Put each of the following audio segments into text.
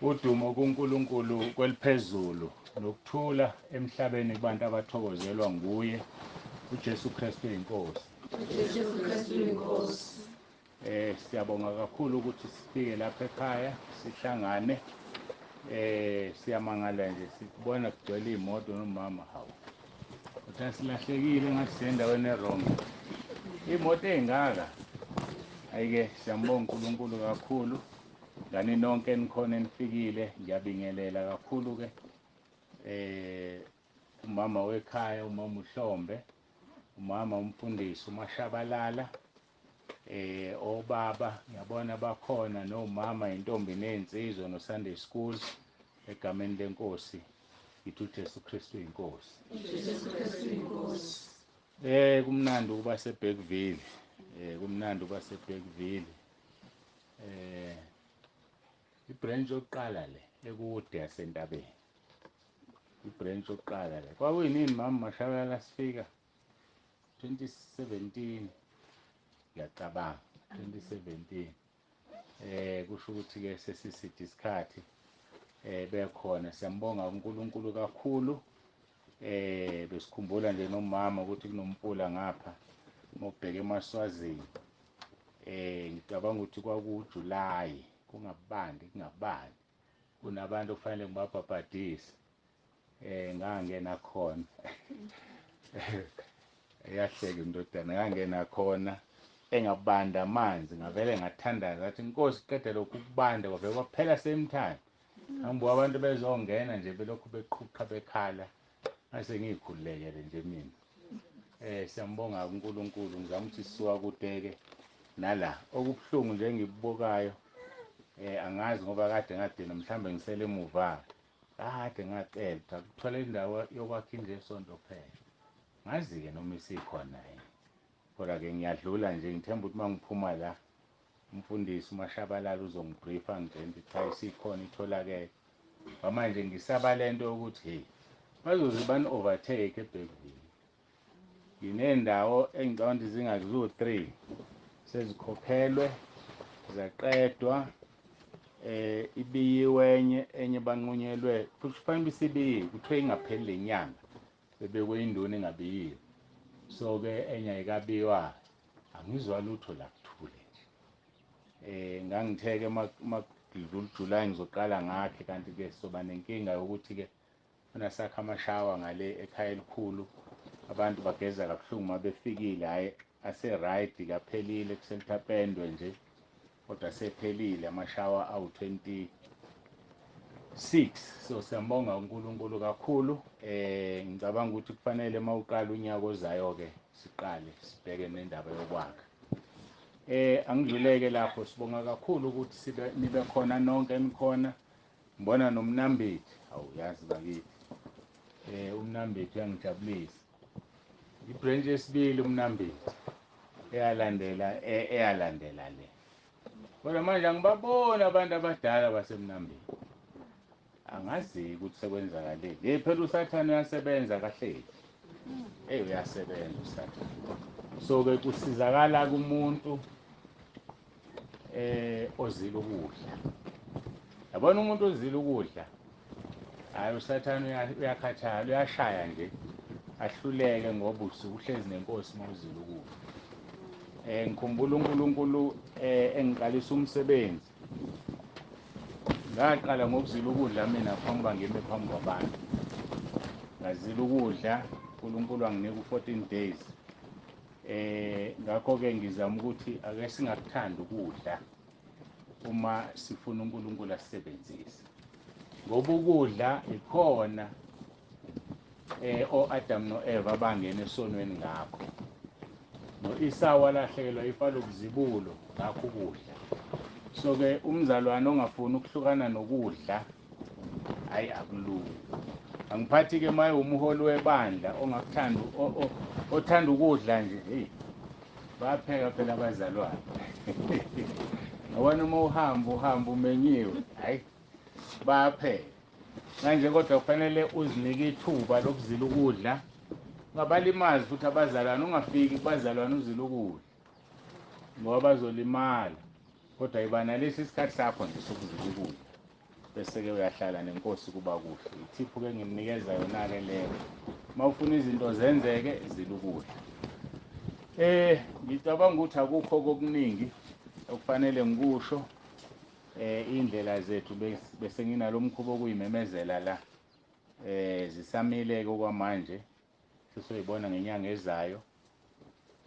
Udumo kuNkulunkulu kweliphezulu nokuthula emhlabeni kubantu abathokozelwa nguye uJesu Kristu inkosi. uJesu Kristu inkosi. Siyabonga kakhulu ukuthi sifike lapha ekhaya sihlangane. Siyamangala nje sikubona kugcwele imoto nomama hawu. Kodwa silahlekile ngathi siyendaweni errong. Imoto engaka. Ayike siyambonga uNkulunkulu kakhulu. Ngani nonke enikhona enifikile ngiyabingelela kakhulu ke. Umama wekhaya, umama uHlombe, umama umfundisi uMashabalala, obaba ngiyabona bakhona nomama intombi nezinsizwa no Sunday school egameni lenkosi ithi uJesu Kristu inkosi. uJesu Kristu inkosi. Kumnandi ukuba seBergville. Kumnandi ukuba seBergville. Ibranch yokuqala le ekude yasentabeni. Ibranch yokuqala le. Kwakuyini mama Mashabalala sifika 2017 ngiyacabanga 2017. Kusho ukuthi ke sesisithi isikhathi bekhona. Siyambonga uNkulunkulu kakhulu. Besikhumbula nje nomama ukuthi kunompula ngapha mobheka eMaswazini. Ngicabanga ukuthi kwakuJuly kungabandi kunabantu kufanele ngibabhabhadise. Ngangena khona. Yahleka indodana ngangena khona engabanda amanzi ngavele ngathandaza ngathi inkosi qeda lokhu kubanda kwavele kwaphela same time. Angibuka abantu bezongena nje belokhu beqhuqa bekhala. Ngase ngikhululekele nje mina. Siyambonga uNkulunkulu ngizama ukuthi sisuka kudeke nala okubuhlungu nje engibukayo. Angazi ngoba kade ngadina mhlambe ngisele emuva. Kade ngacela ukuthi akuthola indawo yokwakha nje esonto phela. Ngazi ke noma isikhona yini. Kodwa ke ngiyadlula nje ngithemba ukuthi mangiphuma la umfundisi uMashabalala uzongibriefa ngitshela ukuthi cha isikhona itholakele. Manje ngisaba lento yokuthi hey bazoze bani overtake eBergville. Yinendawo engicabanga zingakuzo 3 sezikhokhelwe zaqedwa. Ibiyiwe enye banqunyelwe futhi kufanele isibiyiwe kuthiwe ingapheli lenyanga sebekwe induna engabiyiwe. So ke enye ayikabiwa angizwa lutho la kuthule nje. Ngangitheke makudlula uJuly ngizoqala ngakhe kanti ke soba nenkinga yokuthi ke funa sakha amashawa ngale ekhaya elikhulu. Abantu bageza kabuhlungu mabefikile hayi ase right kaphelile kuselithapendwe nje. Kodwa sephelile amashawa awu26. So siyambonga uNkulunkulu kakhulu. Ngicabanga ukuthi kufanele mawuqala unyaka ozayo ke siqale sibheke nendaba yokwakha. Angidluleke lapho sibonga kakhulu ukuthi nibe khona nonke enikhona. Ngibona nomnambithi awuyazi bakithi. Umnambithi uyangijabulisa. Ibranch yesibili umnambithi eyalandela le. Kodwa manje angibabona abantu abadala basemnambithi. Angazi ukuthi sekwenzakaleni. Phela uSathane uyasebenza kahle. Uyasebenza uSathane. So ke kusizakala kumuntu ozila ukudla. Yabona umuntu ozila ukudla. Hayi uSathane uyakhathala, uyashaya nje. Ahluleke ngoba usuhlezi nenkosi mawuzila ukudla. Ngikhumbula uNkulunkulu engiqalisa umsebenzi. Ngaqala ngokuzila ukudla mina phambi bangime phambi kwabantu. Ngazila ukudla, uNkulunkulu wanginika u14 days. Ngakho ke ngizama ukuthi ake singakuthanda ukudla uma sifuna uNkulunkulu asisebenzise. Ngoba ukudla ikhona oAdam noEva bangena esonweni ngakho. No-Esau walahlekelwa ifa lokuzibulo ngakho ukudla. So ke umzalwane ongafuni ukuhlukana nokudla hayi akulula. Angiphathi ke maye umholi webandla ongakuthanda othanda ukudla nje hey bayapheka phela abazalwane. Awona uma uhamba umenyiwe hayi bayapheka. Manje kodwa kufanele uzinike ithuba lokuzila ukudla. Ungabalimazi futhi abazalwane ungafiki kubazalwane uzila ukudla. Ngoba bazolimala. Kodwa ibana lesi isikhathi sakho nje sokuzila ukudla. bese-ke uyahlala nenkosi kuba kuhle. Ithiphu-ke ngimnikeza yona-ke leyo. Uma ufuna izinto zenzeke zilukudla. Ngicabanga ukuthi akukho okuningi okufanele ngikusho. Indlela zethu bese nginalo mkhuba okuyimemezela la. Zisamile-ke okwamanje. Sizoyibona ngenyanga ezayo.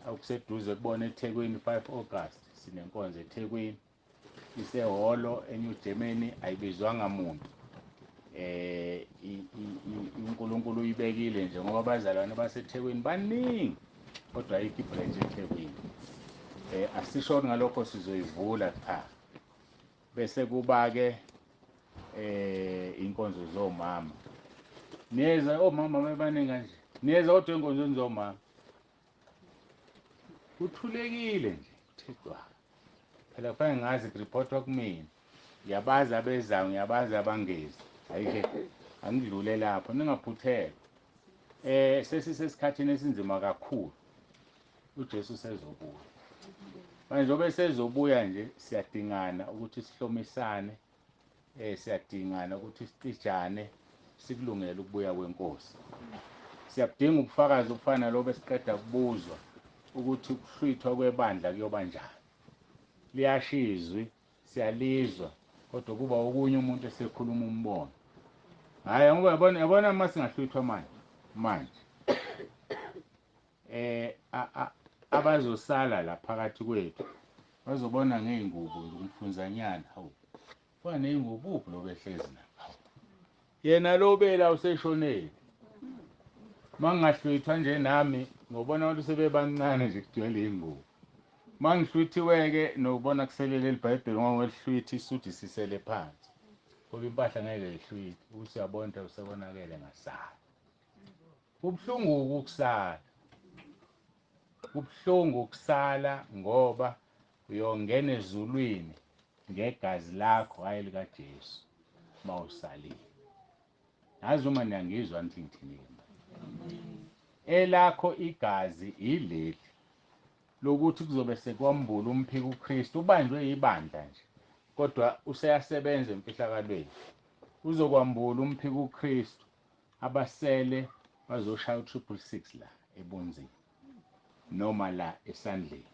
Akuseduze kubona eThekwini 5 August sinenkonzo eThekwini. Isehholo eNew Germany, ayibizwanga muntu. uNkulunkulu uyibekile nje ngoba abazalwane baseThekwini baningi, kodwa ayikho ibranch eThekwini. Asisho ngalokho sizoyivula cha. Bese kuba-ke inkonzo zomama. Niyeza omama bebaningi kanje. Niyeza kodwa enkonzweni zomama. Kuthulekile nje kuthixwa. Phela kufanele ngazi kuripotwa kumina. Ngiyabazi abezayo, ngiyabazi abangezi. Ayike angidlule lapho ningaphuthela. Sesisesikhathini esinzima kakhulu. uJesu sezobuya. Manje njobe sezobuya nje siyadingana ukuthi sihlomisane, siyadingana ukuthi sicijane sikulungele ukubuya kwenkosi. Siyakudinga ubufakazi obufana nalobo esiqeda kubuzwa ukuthi ukuhlwithwa kwebandla kuyoba njani. Liyashizwi, siyalizwa, kodwa kuba okunye umuntu esekhuluma umbono. Hayi ngoba yabona uma singahlwithwa manje. Abazosala la phakathi kwethu bazobona ngeingubo umfunzanyana. Hawu. Fana neingubo uphi lo behlezi lapha. Yena lo bela useshonele. Mangahlwithwa nje nami ngobona ukuthi sebebancane nje kugcwele ingubo. Mangihlwithiweke nokubona kuselele iBhayibheli ngoba ngelihlwithi isuthi sisele phansi. Ngoba impahla ngeke ihlwithe. Ukuthi uyabona ukuthi usebonakele ngasala. Kubhlungu ukusala. Kubhlungu ukusala ngoba uyongena ezulwini ngegazi lakho hayi lika Jesu mawusalile. Yazi uma niyangizwa ngithini. Elakho igazi ileli lokuthi kuzobe sekwambula umphiko uKristu ubanjwe ibandla nje. Kodwa useyasebenza emfihlakalweni. Uzokwambula umphiko uKristu abasele bazoshaya u666 la ebunzini. Noma la esandleni.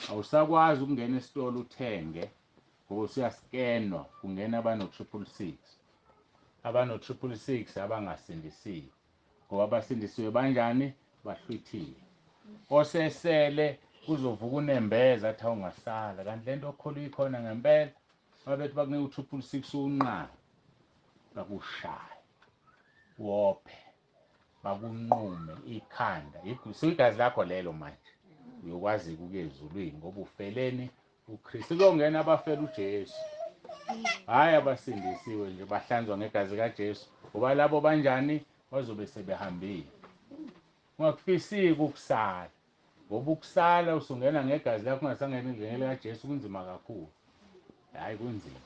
Awusakwazi ukungena esitolo uthenge ngoba usiyaskenwa kungena abano666. Abano666 abangasindisiwe. Ngoba abasindisiwe banjani? Bahlwithiwe. Osesele kuzovuka unembeza athi awungasala kanti lento okholwa ikhona ngempela. Babethi bakunika u666 unqa. Bakushaya. Wophe. Bakunqume ikhanda. Igazi lakho lelo manje. Uyokwazi ukuya ezulwini ngoba ufeleni uKristu. Kuyongena abafela uJesu. Hayi abasindisiwe nje bahlanzwa ngegazi likaJesu. Ngoba labo banjani bazobe sebehambile. Ungakufisiki ukusala. Ngoba ukusala usungena ngegazi lakho ungasangena endleleni likaJesu kunzima kakhulu. Hayi kunzima.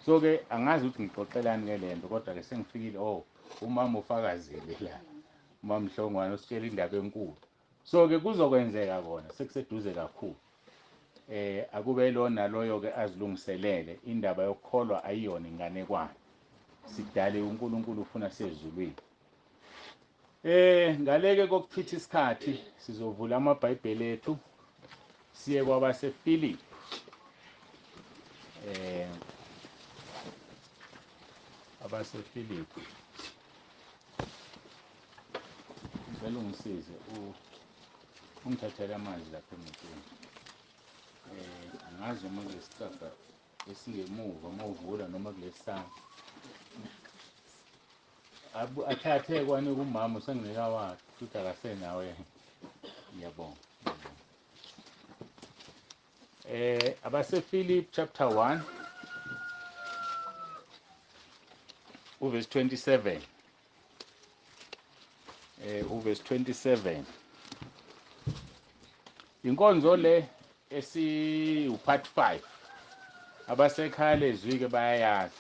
So ke angazi ukuthi ngixoxelani ke lento kodwa ke sengifikile umama ufakazile la. Umama Mhlongwane usitshela indaba enkulu. So ke kuzokwenzeka kona sekuseduze kakhulu. Akube lona loyo ke azilungiselele indaba yokukholwa ayiyona inganekwane. Sidale uNkulunkulu ufuna sezulwini. Ngaleke kokuchitha isikhathi sizovula amabhayibheli ethu siye kwabaseFilipi. AbaseFilipi. Ngicela ungisize ungithathele amanzi lapha emotweni. Angazi uma kulesihlahla esingemuva mawuvula noma kulesana. Athathe kwane kumama usenginika wakhe futhi akasenawe. Ngiyabonga. AbaseFilipi chapter 1 verse 27. Verse 27. Inkonzo le part 5. Abasekhaya lezwi ke bayayazi.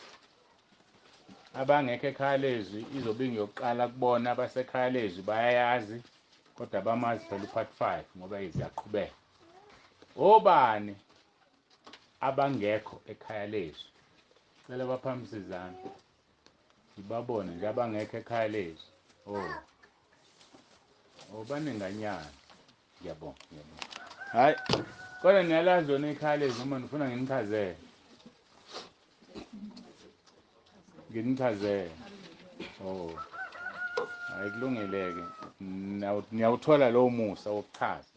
Abangekho ekhaya lezwi izobe ngiyoqala kubona abasekhaya lezwi bayayazi kodwa abamazi phela part 5 ngoba iziyaqhubeka. Obani abangekho ekhaya lezwi cela baphamise izandla ngibabone nje abangekho ekhaya lethu. Baninganyana. Ngiyabonga. Hayi, kodwa niyalazi lona ikhaya lethu noma nifuna nginichazele? Nginichazele. Hayi kulungile-ke. Niyawuthola lowo musa wokuchaza.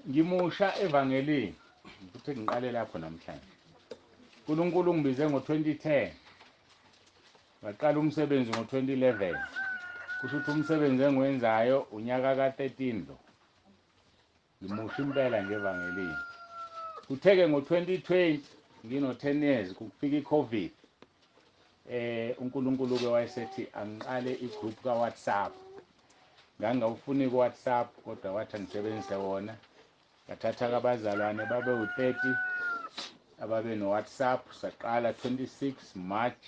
Ngimusha evangelini. Ukuthi ngiqale lapho namhlanje. uNkulunkulu ungibize ngo-2010. Ngaqala umsebenzi ngo-2011. Kusho ukuthi umsebenzi engiwenzayo unyaka ka-13 lo. Ngimusha impela nje evangelini. Kutheke ngo-2020 ngino-10 years kufika i-COVID. uNkulunkulu-ke wayesethi angiqale igroup ka-WhatsApp. Ngangawufuni ku-WhatsApp kodwa wathi angisebenzise wona. Ngathatha abazalwane babe u-30 ababe no-WhatsApp. Saqala 26 March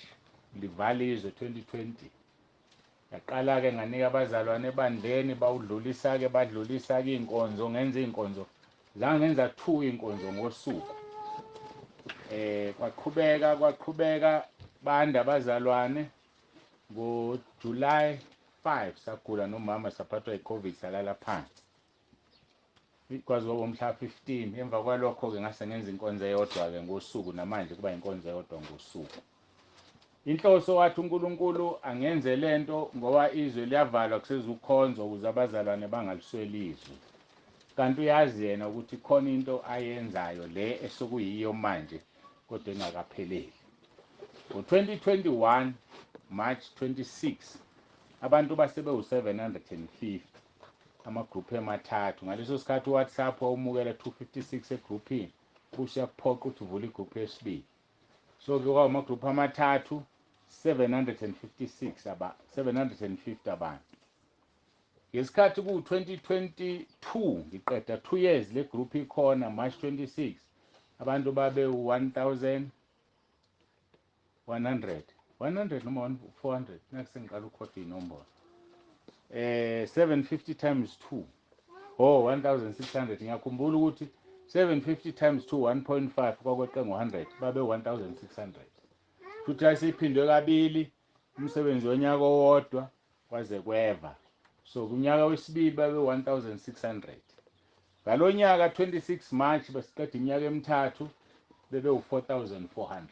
livalizwe 2020. Yaqala-ke nganika abazalwane ebandleni bawudlulisa-ke badlulisa-ke iy'nkonzo ngenza iy'nkonzo. Zange ngenza 2 iy'nkonzo ngosuku. Kwaqhubeka banda abazalwane. Ngo-July 5 sagula nomama saphathwa i-COVID salala phansi. Kwaze kwaba umhla 15. Emva kwalokho-ke ngase ngenza inkonzo eyodwa-ke ngosuku namanje kuba inkonzo eyodwa ngosuku. Inhloso wathi uNkulunkulu angenze lento ngoba izwe liyavalwa kusezukhonzwa ukuze abazalwane bangalisweli izwi. Kanti uyazi yena ukuthi khona into ayenzayo le esokuyiyo manje kodwa engakapheleli. Ngo-2021 March 26 abantu basebewu-750 amagroup emathathu. Ngaleso sikhathi uWhatsApp wawumukela 256 egroupini. Kusiyaphoqa ukuthi uvule igroup yesibili. So-ke kwawo amagroup amathathu 750 abantu. Ngesikhathi ku-2022 ngiqeda 2 years le group ikhona March 26 abantu babe 1100 noma 400 nakusengiqala ukukhoda inombolo. 750 times 2 1600. Ngiyakhumbula ukuthi 750 times 2 1.5 kwakweqe ngo-100 babe 1600. Futhi asiphindwe kabili umsebenzi wonyaka owodwa kwaze kweva. So kunyaka wesibili babe 1600. Ngalonyaka 26 March basiqeda iminyaka emithathu bebe u-4400.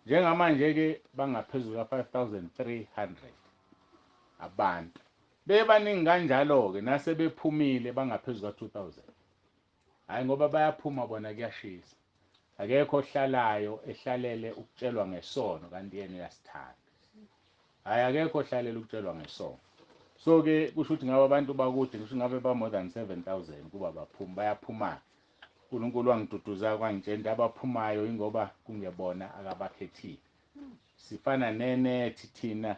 Njengamanje-ke bangaphezulu ka-5300 abantu. Bebaningi kanjalo-ke nasebephumile bangaphezulu ka-2000. Hayi ngoba bayaphuma bona kuyashisa. Akekho ohlalayo ehlalele ukutshelwa ngesono kanti yena uyasithanda. Hayi akekho ohlalele ukutshelwa ngesono. So-ke kusho ukuthi ngabe abantu bakude kusho ngabe ba more than 7000 kuba bayaphuma. uNkulunkulu wangiduduza kwangitshela abaphumayo ingoba kungebona akabakhethile. Sifana nenethi thina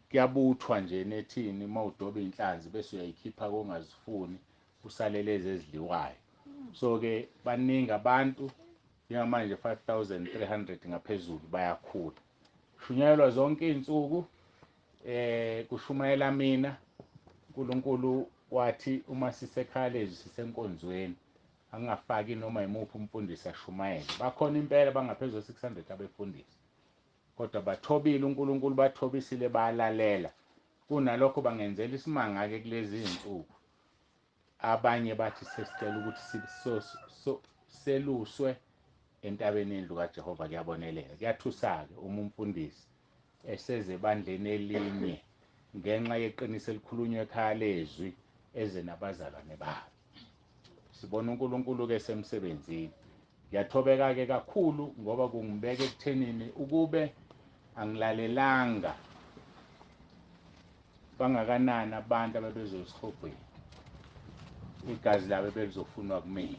kuyabuthwa nje nethini mawudoba inhlanzi bese uyayikhipha kongazifuni usaleleze ezidliwayo. So-ke baningi abantu njengamanje 5300 ngaphezulu bayakhula. Kushunyayelwa zonke izinsuku kushumayela mina. uNkulunkulu wathi uma sisekhalezo sisenkonzweni angafaki noma imuphi umfundisi ashumayele. Bakhona impela bangaphezulu 600 abefundisi. Kodwa bathobile uNkulunkulu bathobisile bayalalela. Kunalokho bangenzela isimanga-ke kulezi izinsuku. Abanye bathi sesicela ukuthi seluswe entabeni yendlu kaJehova kuyaboneleka. Kuyathusa-ke uma umfundisi eseze bandleni elinye ngenxa yeqiniso elikhulunywa ekhaya lezwi eze nabazalwane babo. Sibona uNkulunkulu-ke semsebenzini. Ngiyathobeka-ke kakhulu ngoba kungibeka ekuthenini ukube angilalelanga bangakanani abantu ababezosihogweni. Igazi labo belizofunwa kumina.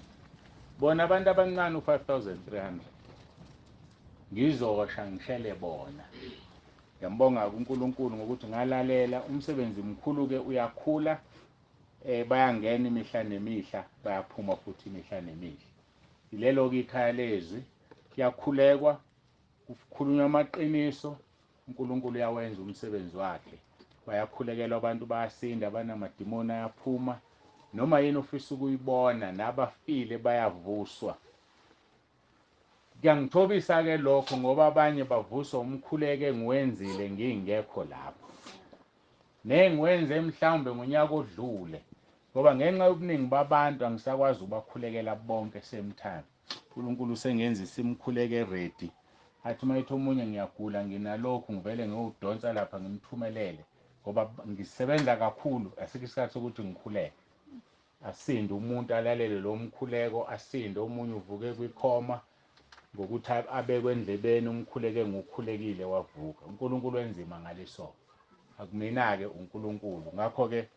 Bona abantu abancane u-5300 ngizosha ngishele bona. Ngiyambonga uNkulunkulu ngokuthi ngalalela umsebenzi mkhulu-ke uyakhula. Bayangena imihla nemihla bayaphuma futhi imihla nemihla. Ilelo-ke ikhaya lezwi kuyakhulekwa kukhulunywa amaqiniso. uNkulunkulu uyawenza umsebenzi wakhe. Bayakhulekelwa abantu bayasinda abanamadimoni ayaphuma. Noma yini ufisa ukuyibona nabafile bayavuswa. Kuyangithobisa ke lokho ngoba abanye bavuswa umkhuleko ngiwenzile ngingekho lapho. Nengiwenze mhlawumbe ngonyaka odlule. Ngoba ngenxa yobuningi babantu angisakwazi ukubakhulekela bonke same time. uNkulunkulu sengenza isimkhuleke ready. Athi mayithi omunye ngiyagula nginalokhu ngivele ngiyodonsa lapha ngimthumelele ngoba ngisebenza kakhulu asikho isikhathi sokuthi ngikhuleke. Asinde umuntu alalele lo mkhuleko, asinde omunye uvuke kwikhoma ngokuthi abekwe endlebeni umkhuleke ngokukhulekile wavuka. uNkulunkulu wenzima ngaleso. Akumina ke uNkulunkulu. Ngakho ke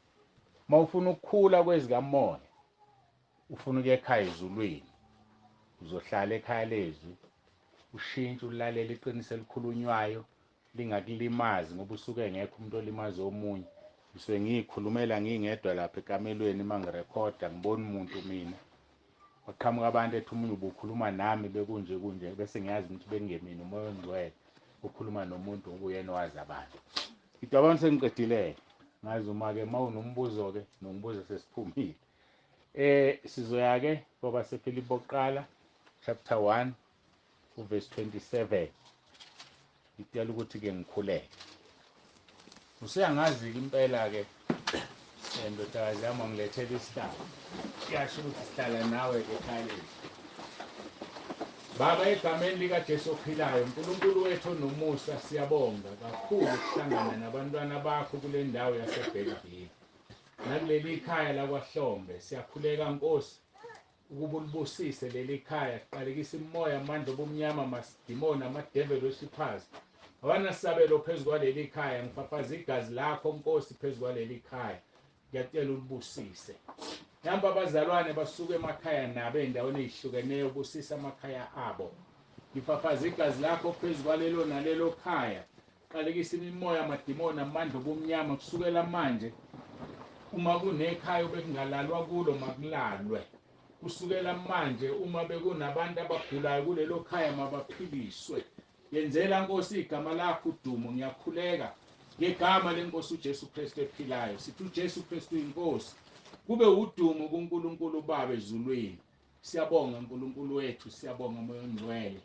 mawufuna ukukhula kwezikamoya, ufuna ukuya ekhaya ezulwini, uzohlala ekhaya lezwi, ushintshe ulalela iqiniso elikhulunywayo, lingakulimazi ngoba usuke ngekho umuntu olimaze omunye. Ngisuke ngiyikhulumela ngingedwa lapha ekamelweni mangirekhoda, ngibona umuntu mina. Baqhamuka abantu ethi umunye ubukhuluma nami bekunje kunje bese ngiyazi ukuthi bengemini umoya ongcwele ukhuluma nomuntu ubuyena owazi abantu. Ngidabona sengiqedile. Ngazi uma ke mawunombuzo ke nongibuza sesiphumile. Sizoya ke ngoba seFilipi oqala chapter 1 verse 27. Ngicela ukuthi ke ngikhuleke. Useyangazi impela ke ndodakazi yami ngilethele isihlalo. Kuyasho ukuthi sihlala nawe ke ekhaya. Baba egameni lika Jesu ophilayo, uNkulunkulu wethu onomusa, siyabonga kakhulu ukuhlangana nabantwana bakho kule ndawo yaseBergville. Nakuleli khaya lakwaHlombe siyakhuleka Nkosi ukuba ulibusise leli khaya, siqalekisa imimoya amandla obumnyama, amadimoni, amadevil worshipers. Abanasabelo phezu kwaleli khaya, ngifafaza igazi lakho Nkosi phezu kwaleli khaya. Ngiyacela ulibusise. Namba abazalwane basuke emakhaya nabo endaweni ezihlukeneyo, busisa amakhaya abo. Ngifafaza igazi lakho phezu kwalelo nalelo khaya. Qalekisa imimoya amadimoni amandla obumnyama kusukela manje. Uma kunekhaya bekungalalwa kulo makulalwe. Kusukela manje uma bekunabantu abagulayo kulelo khaya mabaphiliswe. Yenzela Nkosi igama lakho udumo. Ngiyakhuleka ngegama leNkosi uJesu Kristu ephilayo. Sithi uJesu Kristu inkosi. Kube udumo kuNkulunkulu Baba ezulwini. Siyabonga uNkulunkulu wethu, siyabonga moya ongcwele.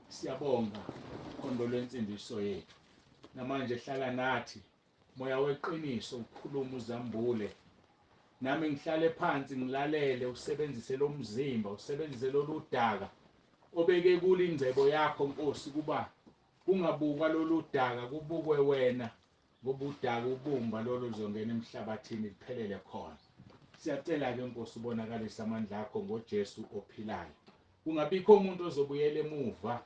Siyabonga khondo lwensindiso yethu. Namanje hlala nathi moya weqiniso ukhuluma uzambule. Nami ngihlale phansi ngilalele, usebenzise lo mzimba, usebenzise lolu daka obeke kule ingcebo yakho Nkosi kuba kungabukwa lolu daka, kubukwe wena ngoba udaka ubumba lolu luzongena emhlabathini liphelele khona. Siyacela ke Nkosi ubonakalise amandla akho ngoJesu ophilayo. Kungabikho umuntu ozobuyela emuva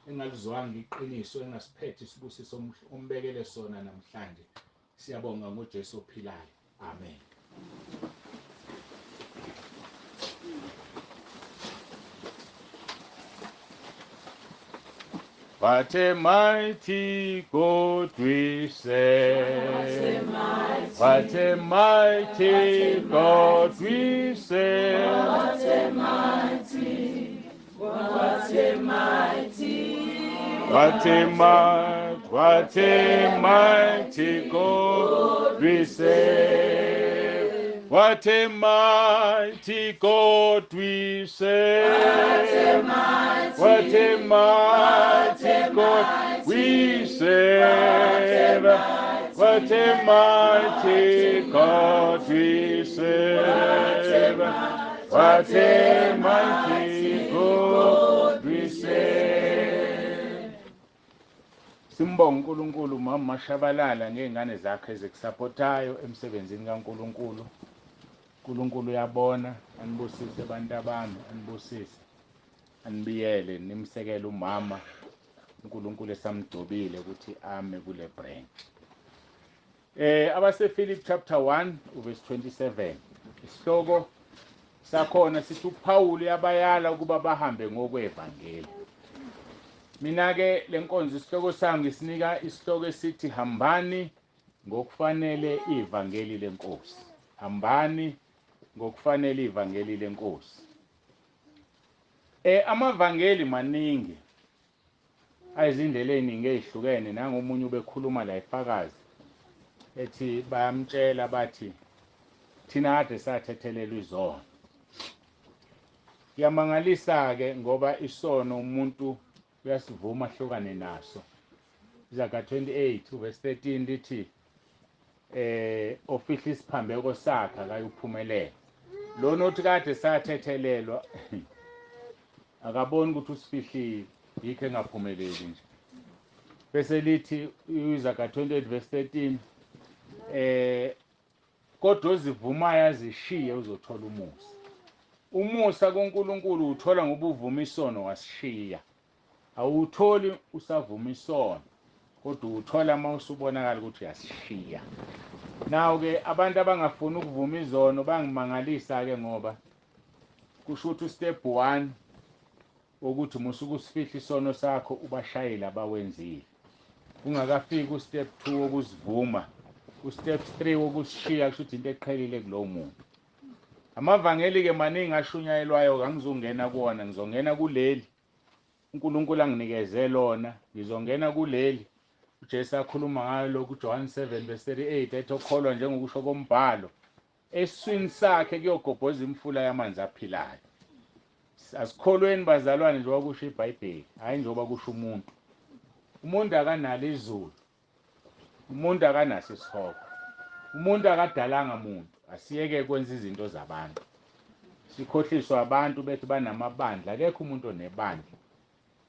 engalizwanga iqiniso engasiphethe isibusiso ombekele sona namhlanje. Siyabonga ngoJesu ophilayo. Amen. What a mighty God we serve. What a mighty God we serve. What a mighty, what a mighty, What a mighty God we serve. What a mighty God we serve. What a mighty God we serve. What a mighty God we serve. What a mighty God we serve. Simbonga uNkulunkulu mama Mashabalala ngezingane zakhe ezikusupportayo emsebenzini kaNkulunkulu. uNkulunkulu uyabona, anibusise abantu abami, anibusise. Anibiyele nimsekele umama. uNkulunkulu esamdobile ukuthi ame kule branch. AbaseFilipi chapter 1 verse 27. Isihloko sakhona sithi uPaul yabayala ukuba bahambe ngokweVangeli. Mina ke lenkonzo isihloko sami ngisinika isihloko esithi hambani ngokufanele iVangeli leNkosi. Hambani ngokufanele iVangeli leNkosi. Amavangeli maningi. Ayizindlela eziningi ezihlukene, nangomunye ubekhuluma la ifakazi ethi bayamtshela bathi thina kade sathethelelwa izono. Kuyamangalisa-ke ngoba isono umuntu uyasivuma ahlukane naso. Izaga 28 verse 13 lithi ofihla isiphambeko sakhe akayuphumelela. Lona othi kade sathethelelwa akaboni ukuthi usifihlile, yikho engaphumeleli nje. Bese lithi izaga 28 verse 13 kodwa ozivumayo azishiye uzothola umusa. Umusa kuNkulunkulu uthola ngoba uvuma isono wasishiya. Awutholi usavuma isono, kodwa uthola uma usubonakala ukuthi uyasishiya. Naw-ke abantu abangafuni ukuvuma izono bangimangalisa-ke ngoba kusho ukuthi step 1 wokuthi musuke usifihla isono sakho ubashayeli abawenzile. Ungakafiki ustep 2 wokuzivuma, ustep 3 wokusishiya kusho ukuthi into eqhelile kulowo muntu. Amavangeli-ke maningi ashunyayelwayo angizongena kuwona, ngizongena kuleli uNkulunkulu anginikeze lona, ngizongena kuleli uJesu akhuluma ngayo lokhu John 7 verse 38 ethi okholwa njengokusho kombhalo eswini sakhe kuyogobhoza imfula yamanzi aphilayo. Asikholweni bazalwane njengoba kusho iBhayibheli, hayi njengoba kusho umuntu. Umuntu akanalo izulu, umuntu akanaso isihogo, umuntu akadalanga muntu. Asiyeke kwenza izinto zabantu, sikhohliswa abantu bethi banamabandla. Akekho umuntu onebandla.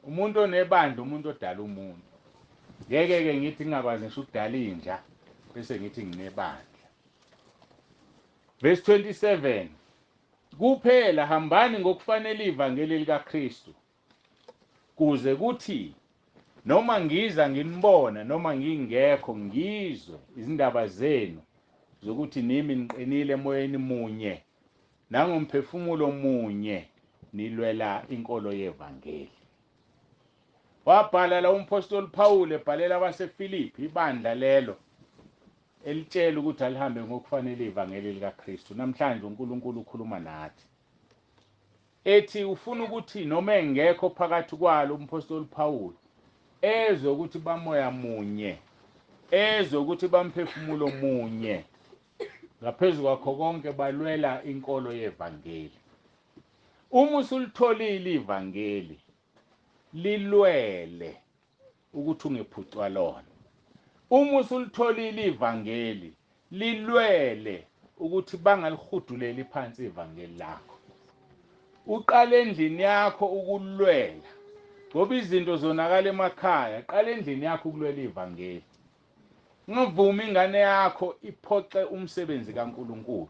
Umuntu onebandla umuntu odala umuntu. Ngeke-ke ngithi ngingakwazi ngisho ukudala inja bese ngithi nginebandla. Verse 27 kuphela hambani ngokufanele iVangeli likaKristu, kuze kuthi noma ngiza nginibona noma ngingekho ngizwe izindaba zenu zokuthi nimi niqinile emoyeni munye nangomphefumulo munye nilwela inkolo yeVangeli. Wabhala la umpostoli Paul ebhalela abaseFilipi ibandla lelo elitshela ukuthi alihambe ngokufanele iVangeli likaKristu. Namhlanje uNkulunkulu ukhuluma nathi ethi ufuna ukuthi noma engekho phakathi kwalo umpostoli Paul ezwe ukuthi bamoya munye, ezwe ukuthi bamphefumulo munye, ngaphezu kwakho konke balwela inkolo yeVangeli. Uma usulitholile iVangeli lilwele ukuthi ungephucwa lona. Uma usulitholile iVangeli lilwele ukuthi bangalihuduleli phansi iVangeli lakho. Uqala endlini yakho ukulwela ngoba izinto zonakala emakhaya. Qala endlini yakho ukulwela iVangeli. Ungavumi ingane yakho iphoxe umsebenzi kaNkulunkulu.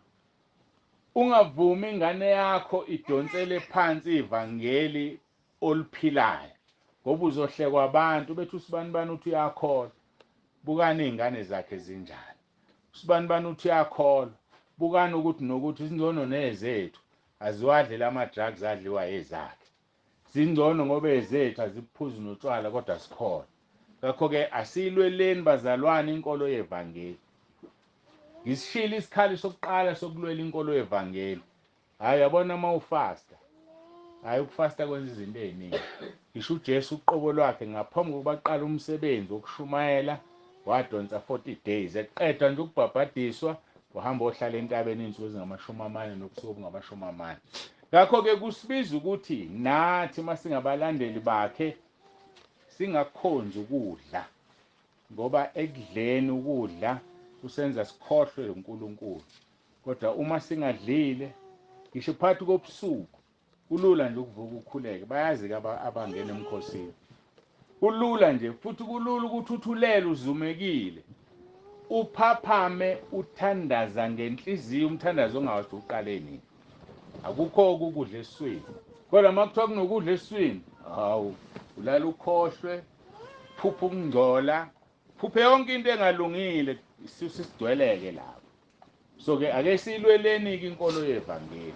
Ungavumi ingane yakho idonsele phansi iVangeli oliphilayo, ngoba uzohlekwa abantu bethi usibani uthi uyakholwa, bukani izingane zakhe zinjani. Usibani uthi uyakholwa, bukani ukuthi nokuthi izingcono nezethu aziwadle lama drugs adliwa ezakhe. Zingcono ngoba ezethu aziphuzi notshwala kodwa sikholwa. Ngakho-ke asilweleni bazalwane inkolo yeVangeli. Ngisishilo isikhali sokuqala sokulwela inkolo yeVangeli. Hayi yabona uma ufasta, hayi ukufasta kwenza izinto eziningi. Ngisho uJesu uqobo lwakhe ngaphambi kokuba aqala umsebenzi wokushumayela wadonsa 40 days. Eqeda nje ukubhabhadiswa wahamba ohlala entabeni insuku ezingama40 nobusuku obungama40. Ngakho-ke kusibiza ukuthi nathi masingabalandeli bakhe singakhonzi ukudla, ngoba ekudleni ukudla kusenza sikhohlwe uNkulunkulu. Kodwa uma singadlile ngisho phakathi kobusuku kulula nje ukuvuka ukhuleke. Bayazi-ke abangena emkhosini, kulula nje futhi kulula ukuthi uthulele uzumekile uphaphame uthandaza ngenhliziyo, umthandazo ongawazi uqale nini. Akukho ukudla esiswini, kodwa uma kuthiwa kunokudla esiswini, hawu ulala ukhohlwe, phupha ukungcola, phuphe yonke into engalungile, isisu sigcweleke lapho. So-ke ake silweleni-ke inkolo yeVangeli.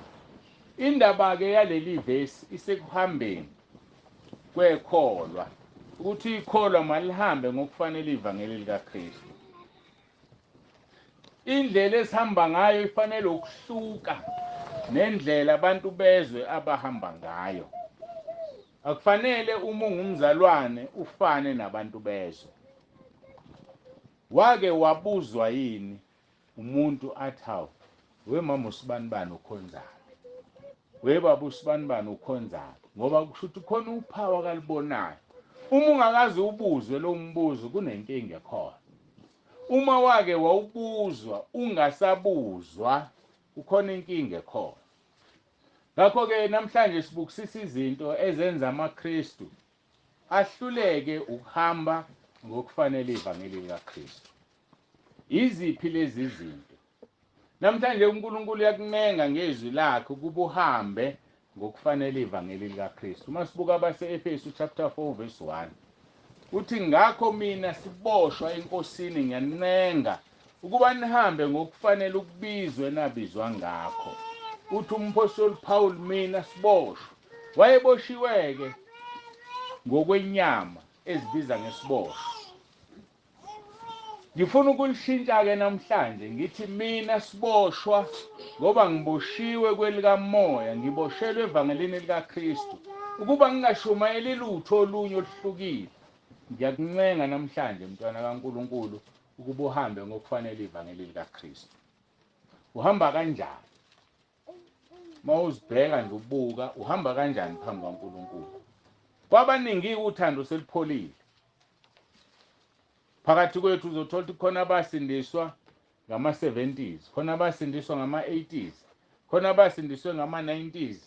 Indaba-ke yaleli vesi isekuhambeni kwekholwa, ukuthi ikholwa malihambe ngokufanele iVangeli likaKristu. Indlela esihamba ngayo ifanele ukuhluka nendlela abantu bezwe abahamba ngayo. Akufanele uma ungumzalwane ufane nabantu bezwe. Wake wabuzwa yini umuntu athi hawu we mama usibani ukhonzana? webaba usibanibani ukhonzana, ngoba kusho ukuthi khona uphawu akalibonayo. Uma ungakaze ubuzwe lo mbuzo kunenkinga khona. Uma wake wawubuzwa ungasabuzwa ukhona inkinga khona. Ngakho-ke namhlanje sibukisisa izinto ezenza amaKristu ahluleke ukuhamba ngokufanele iVangeli likaKristu. Iziphi lezi zinto? Namhlanje uNkulunkulu uyakunenga ngezwi lakhe ukuba uhambe ngokufanele iVangeli likaKristu. Uma sibuka abase-Efesu chapter 4 verse 1, uthi ngakho mina siboshwa enkosini ngiyanenga ukuba nihambe ngokufanele ukubizwe nabizwa ngakho. Uthi umpostoli Paul mina siboshwa wayeboshiwe-ke ngokwenyama ezibiza ngesiboshwa. Ngifuna ukulishintsha-ke namhlanje ngithi mina siboshwa ngoba ngiboshiwe kwelikamoya, ngiboshelwe evangelini likaKristu ukuba ngingashumayeli lutho olunye oluhlukile. Ngiyakuncenga namhlanje mntwana kaNkulunkulu ukuba uhambe ngokufanele ivangeli likaKristu. Uhamba kanjani? Mawuzibheka nje ubuka uhamba kanjani phambi kaNkulunkulu? Kwabaningi uthando selipholile. Phakathi kwethu uzothola ukuthi khona abasindiswa ngama-70s, khona abasindiswa ngama-80s, khona abasindiswe ngama-90s.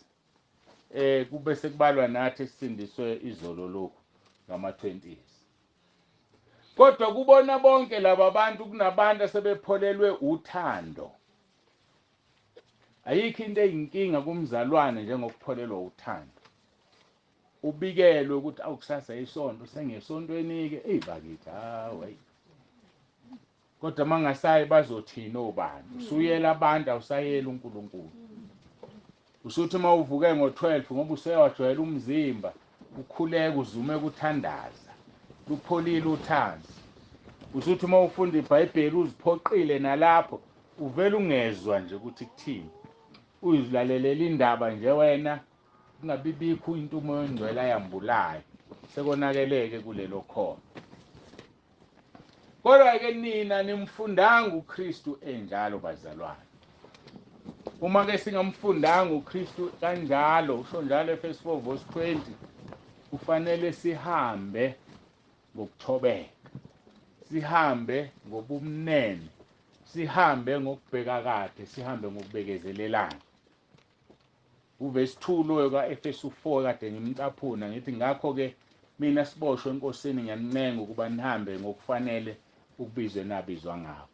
Kube sekubalwa nathi esisindiswe izolo lokhu ngama-20s. Kodwa kubona bonke laba bantu kunabantu asebepholelwe uthando. Ayikho into eyinkinga kumzalwane njengokupholelwa uthando. Ubikelwe ukuthi awukusasa isonto sengesontweni-ke bakithi hayi. Kodwa mangasayi bazothina obani? Usuyela abantu awusayeli uNkulunkulu. Usuthi mawuvuke ngo-12 ngoba useyawajwayela umzimba, ukhuleka uzume kuthandaza, lupholile uthanzi. Usuthi mawufunda iBhayibheli uziphoqile nalapho uvela ungezwa nje ukuthi kuthini. Uzilalelela indaba nje wena kungabibikho into umoya ongcwele ayambulayo. Sekonakeleke kulelo khono. Kodwa-ke nina nimfundanga uKristu enjalo bazalwane. Uma-ke singamfundanga uKristu kanjalo, usho njalo Efesu 4 verse 20, kufanele sihambe ngokuthobeka, sihambe ngobumnene, sihambe ngokubheka kade, sihambe ngokubekezelelana. Uvesi 2 loyo ka-Efesu 4 kade ngimcaphuna ngithi ngakho-ke mina siboshwe enkosini ngiyanenga ukuba nihambe ngokufanele ukubizwe nabizwa ngakho.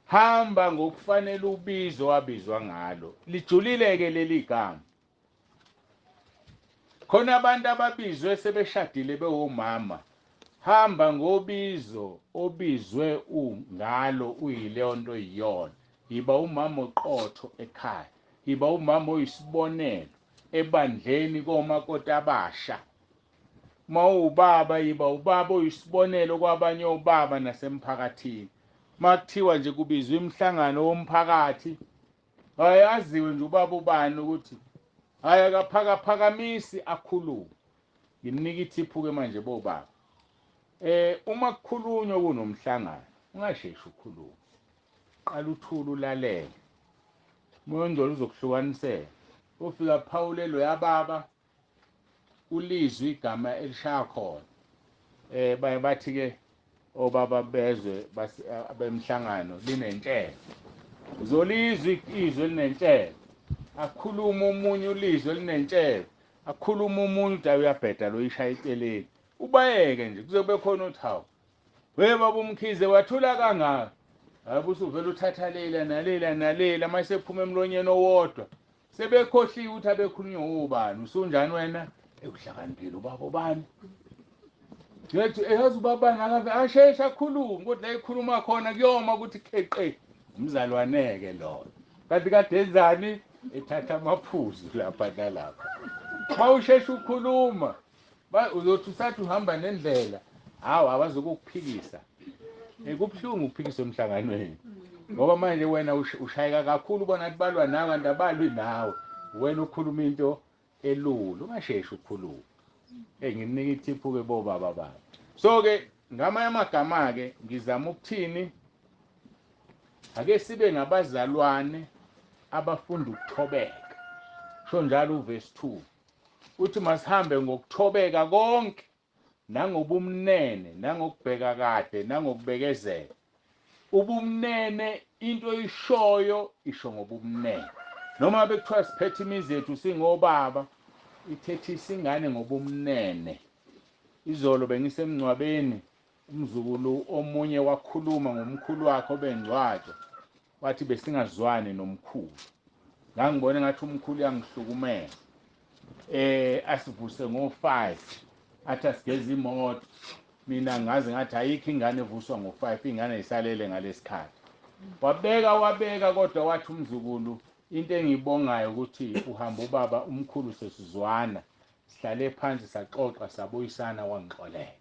Hamba ngokufanele ubizo wabizwa ngalo. Lijulile-ke leli gama. Khona abantu ababizwe sebeshadile bewomama. Hamba ngobizo obizwe ngalo uyileyo nto iyona. Yiba umama oqotho ekhaya. Yiba umama oyisibonelo ebandleni komakoti abasha. Mawubaba yiba ubaba oyisibonelo kwabanye obaba nasemphakathini. Makuthiwa nje kubizwa imihlangano womphakathi, ayaziwe nje ubaba ubani ukuthi hayi akaphakamisi akhulume. Ngimnika ithiphu-ke manje bobaba. Uma kukhulunywa kunomhlangano, ungasheshi ukhuluma. Qala uthule ulalele. Umoya ongcwele uzokuhlukanisela. Ufika phawulelo yababa ulizwe igama elishaya khona. Baye bathi-ke obaba bezwe bemhlangano linentshelo. Uzolizwa izwe linentshelo. Akhuluma omunye ulizwe linentshelo. Akhuluma omunye uthi uyabheda lo ishaya eceleni. Ubayeke nje kuzobe khona uthi hawu. Baba umkhize wathula kangaka. Hayi usuvela uthatha lela nalela nalela mase ephuma emlonyeni owodwa. Sebekhohliwe ukuthi abekhulunywa ubani. Usunjani wena? Uhlakaniphile ubaba ubani? Ngithi eyazi ubaba ngakabe ashesha akhuluma kodwa la ekhuluma khona kuyoma ukuthi kheqe umzalwaneke lo. Kanti kade enzani ethatha amaphuzu lapha nalapha. Mawushesha ukhuluma uzothi usathi uhamba nendlela hawu abazokuphikisa. Kubuhlungu ukuphikisa emhlanganweni. Ngoba manje wena ushayeka kakhulu ubona ukuthi balwa nawe kanti abalwi nawe. Wena ukhuluma into elula ungasheshi ukhuluma. Ngimnika ithiphu-ke bobaba baba. So-ke ngamanye amagama-ke ngizama ukuthini? Ake sibe ngabazalwane abafunda ukuthobeka. kusho njalo uverse 2 uthi masihambe ngokuthobeka konke nangobumnene nangokubheka kade nangokubekezela. Ubumnene into ishoyo isho ngobumnene. Noma bekuthiwa siphethe imizi yethu singobaba ithethisa ingane ngobumnene. Izolo bengisemncwabeni umzukulu omunye wakhuluma ngomkhulu wakhe obengcwatshwa wathi besingazwani nomkhulu. Ngangibona ngathi umkhulu uyangihlukumeza. Asivuse ngo5 athi asigeze imoto. Mina ngaze ngathi ayikho ingane evuswa ngo5 ingane isalele ngalesikhathi. Wabeka kodwa wathi umzukulu into engibongayo ukuthi uhamba ubaba umkhulu sesizwana sihlale phansi saxoxa sabuyisana wangixolela.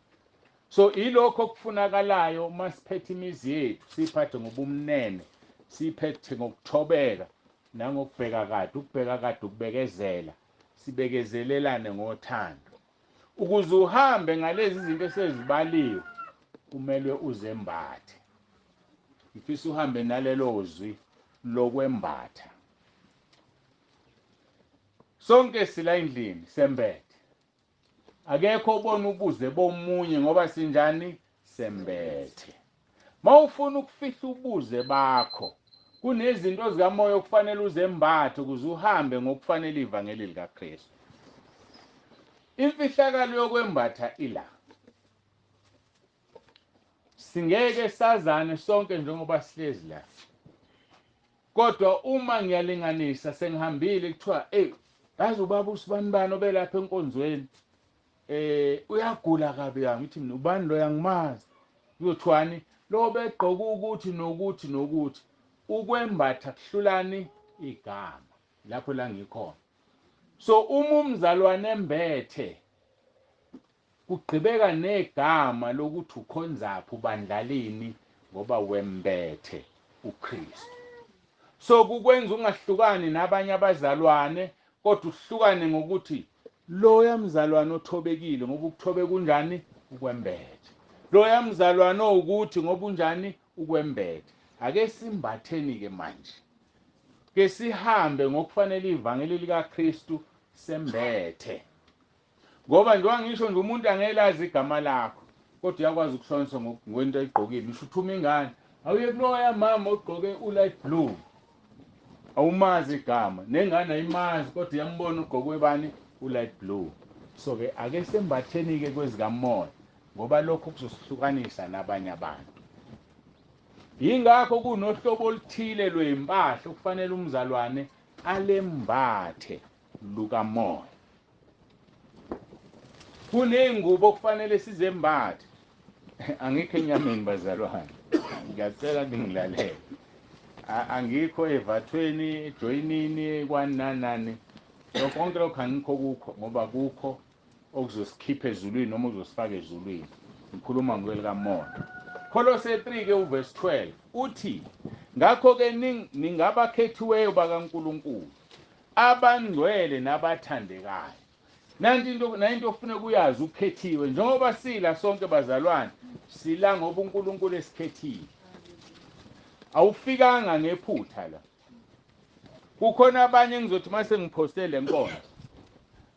So ilokho okufunakalayo masiphethe imizi yethu siphathe ngobumnene siphethe ngokuthobeka nangokubheka kade ukubekezela sibekezelelane ngothando. Ukuze uhambe ngalezi zinto esezibaliwe kumele uzembathe. Ifisa uhambe nalelo zwi lokwembatha. Sonke sila endlini sembethe. Akekho ubona ubuze bomunye ngoba sinjani sembethe. Mawufuna ukufihla ubuze bakho kunezinto zikamoya okufanele uzembathe ukuze uhambe ngokufanele iVangeli likaKristu. Imfihlakalo yokwembatha ila. Singeke sazane sonke njengoba sihlezi la. Kodwa uma ngiyalinganisa sengihambile kuthiwa yazi ubaba usibanibani obelapha enkonzweni uyagula kabi ngithi mina ubani lo yangimazi. Uyothiwani lo begqoka ukuthi nokuthi nokuthi ukwembatha kuhlulani igama lapho la ngikhona. So uma umzalwane embethe kugqibeka negama lokuthi ukhonzaphi ubandlalini ngoba wembethe uKristu. So kukwenza ungahlukani nabanye abazalwane kodwa uhlukane ngokuthi loya mzalwane othobekile ngoba ukuthobe kunjani ukwembethe. Loya mzalwane ukuthi ngoba unjani ukwembethe. Ake simbatheni ke manje. Ke sihambe ngokufanele iVangeli likaKristu sembethe. Ngoba njengoba ngisho nje umuntu angelazi igama lakho kodwa uyakwazi ukuhlonisa ngokwento ayigqokile. Ngisho uthuma ingane awuye kuloya mama ogqoke ulight blue. Awumazi igama nengane ayimazi kodwa uyambona ugqoke bani ulight blue. So ke ake sembatheni ke kwezikamoya ngoba lokho kuzosihlukanisa nabanye abantu. Yingakho kunohlobo oluthile lwempahla okufanele umzalwane alembathe lukamoya. Kuney'ngubo okufanele sizembathe. Angikho enyameni bazalwane. Ngiyacela ningilalele. Angikho evathweni ejoyinini kwananani. Konke lokho angikho kukho ngoba kukho okuzosikhipha ezulwini noma okuzosifaka ezulwini. Ngikhuluma ngokwelikamoya. Kolose 3 ke uverse 12 uthi ngakho ke ningabakhethiweyo bakaNkulunkulu abangcwele nabathandekayo. Nanti into ofuna kuyazi ukhethiwe njengoba sila sonke bazalwane sila ngoba uNkulunkulu esikhethile. Awufikanga ngephutha la. Kukhona abanye engizothi mase ngiphostele enkonzo.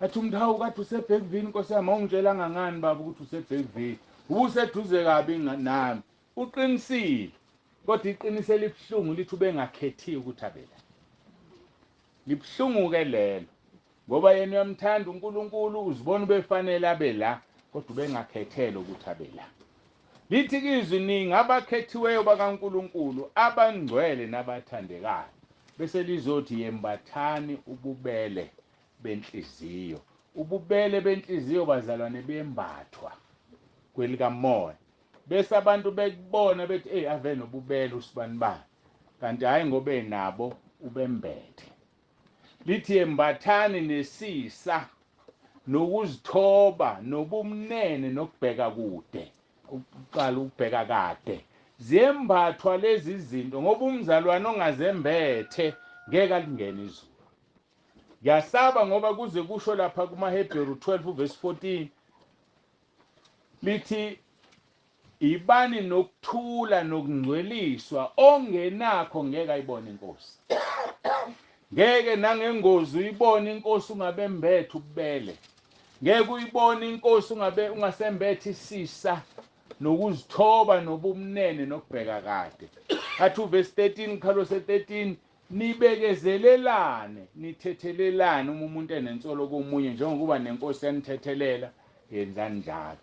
Athi umntawu kade useBergville Nkosi yami awungitshelanga ngani baba ukuthi useBergville. Useduze kabi nami. Uqinisile. Kodwa iqiniso elibhlungu lithi ubengakhethiwe ukuthi abela. Libhlungu ke lelo. Ngoba yena uyamthanda uNkulunkulu uzibona ubefanele abela kodwa ubengakhethele ukuthi abela. Lithi izwi ningabakhethiweyo bakaNkulunkulu abangcwele nabathandekayo. Bese lizothi yembathani ububele benhliziyo. Ububele benhliziyo bazalwane bembathwa kwelikamoya. Bese abantu bekubona bethi ave nobubele usibanibani. Kanti hayi ngoba enabo ubembethe. Lithi yembathani nesisa nokuzithoba nobumnene nokubheka kude. Uqala ukubheka kade. Ziyembathwa lezi zinto ngoba umzalwane ongazembethe ngeke alingene izulu. Ngiyasaba ngoba kuze kusho lapha kumaHebheru 12 verse 14 lithi ibani nokuthula nokungcweliswa ongenakho ngeke ayibone inkosi. ngeke nangengozi uyibone inkosi ungabembethe ububele, ngeke uyibone inkosi ungasembethe isisa nokuzithoba nobumnene nokubheka kade. Athi uverse 13 Carlos 13, nibekezelelane nithethelelane uma umuntu enensolo komunye njengokuba nenkosi yanithethelela yenzani njalo.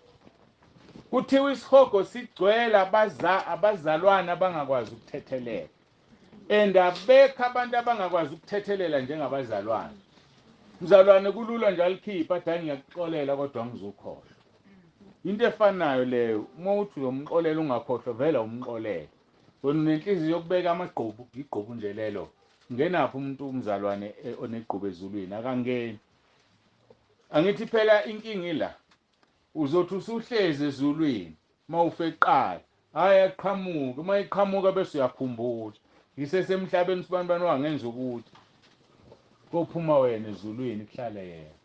Kuthiwa isihogo sigcwele abazalwane abangakwazi ukuthethelela, and abekho abantu abangakwazi ukuthethelela njengabazalwane. Mzalwane kulula nje alikhipha athi ngiyakuxolela kodwa ngizukhohlwa. Into efanayo leyo, uma uthi uyomxolela ungakhohlwa vele umxolele. Wena unenhliziyo yokubeka amagqubu, igqubu nje lelo. Ngenaphi umuntu umzalwane onegqubu ezulwini? Akangeni. Angithi phela inkinga ila uzothi usuhlezi ezulwini mawufe eqala, hayi aqhamuka, uma iqhamuka bese uyakhumbula ngisesemhlabeni sibanibani wangenza ukuthi kophuma wena ezulwini kuhlale yena.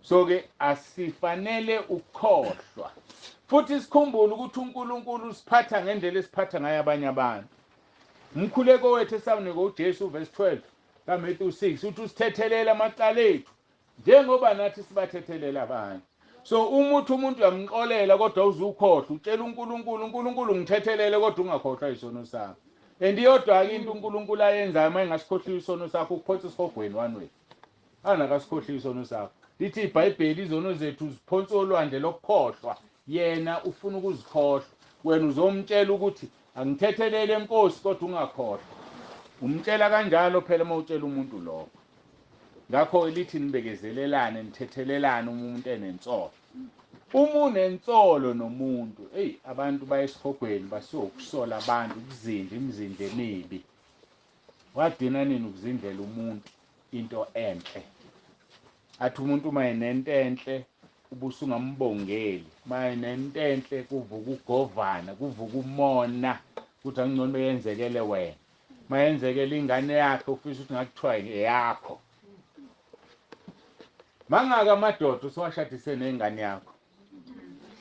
So ke asifanele ukukhohlwa, futhi sikhumbule ukuthi uNkulunkulu usiphatha ngendlela esiphatha ngayo abanye abantu. Umkhuleko wethu esawunika uJesu verse 12 kaMatthew 6 uthi usithethelela amacala ethu njengoba nathi sibathethelela abanye. So umuntu uyamxolela kodwa uzukhohlwa, utshela uNkulunkulu ngithethelele kodwa ungakhohlwa isono sakho. And iyodwa-ke into uNkulunkulu ayenzayo uma engasikhohliwe isono sakho ukuphonsa isihogweni one way. Angakasikhohliwe isono sakho. Lithi iBhayibheli izono zethu ziphonsa olwandle lokukhohlwa, yena ufuna ukuzikhohlwa. Wena uzomtshela ukuthi angithethelele enkosi kodwa ungakhohlwa. Umtshela kanjalo phela uma utshela umuntu lokho. Ngakho lithi nibekezelelane nithethelelane umuntu enensolo. Uma unensolo nomuntu, abantu bayesihogweni basukusola abantu ukuzinda imizindla emibi. Wadina nini ukuzindlela umuntu into enhle? Athi umuntu uma enento enhle ubusungambongeli, uma enento enhle kuvuka ugovana, kuvuka umona ukuthi angcono beyenzekele wena. Uma yenzekele ingane yakhe ufisa ukuthi ngakuthiwa eyakho. Mangaka amadoda usowashadise nengane yakho,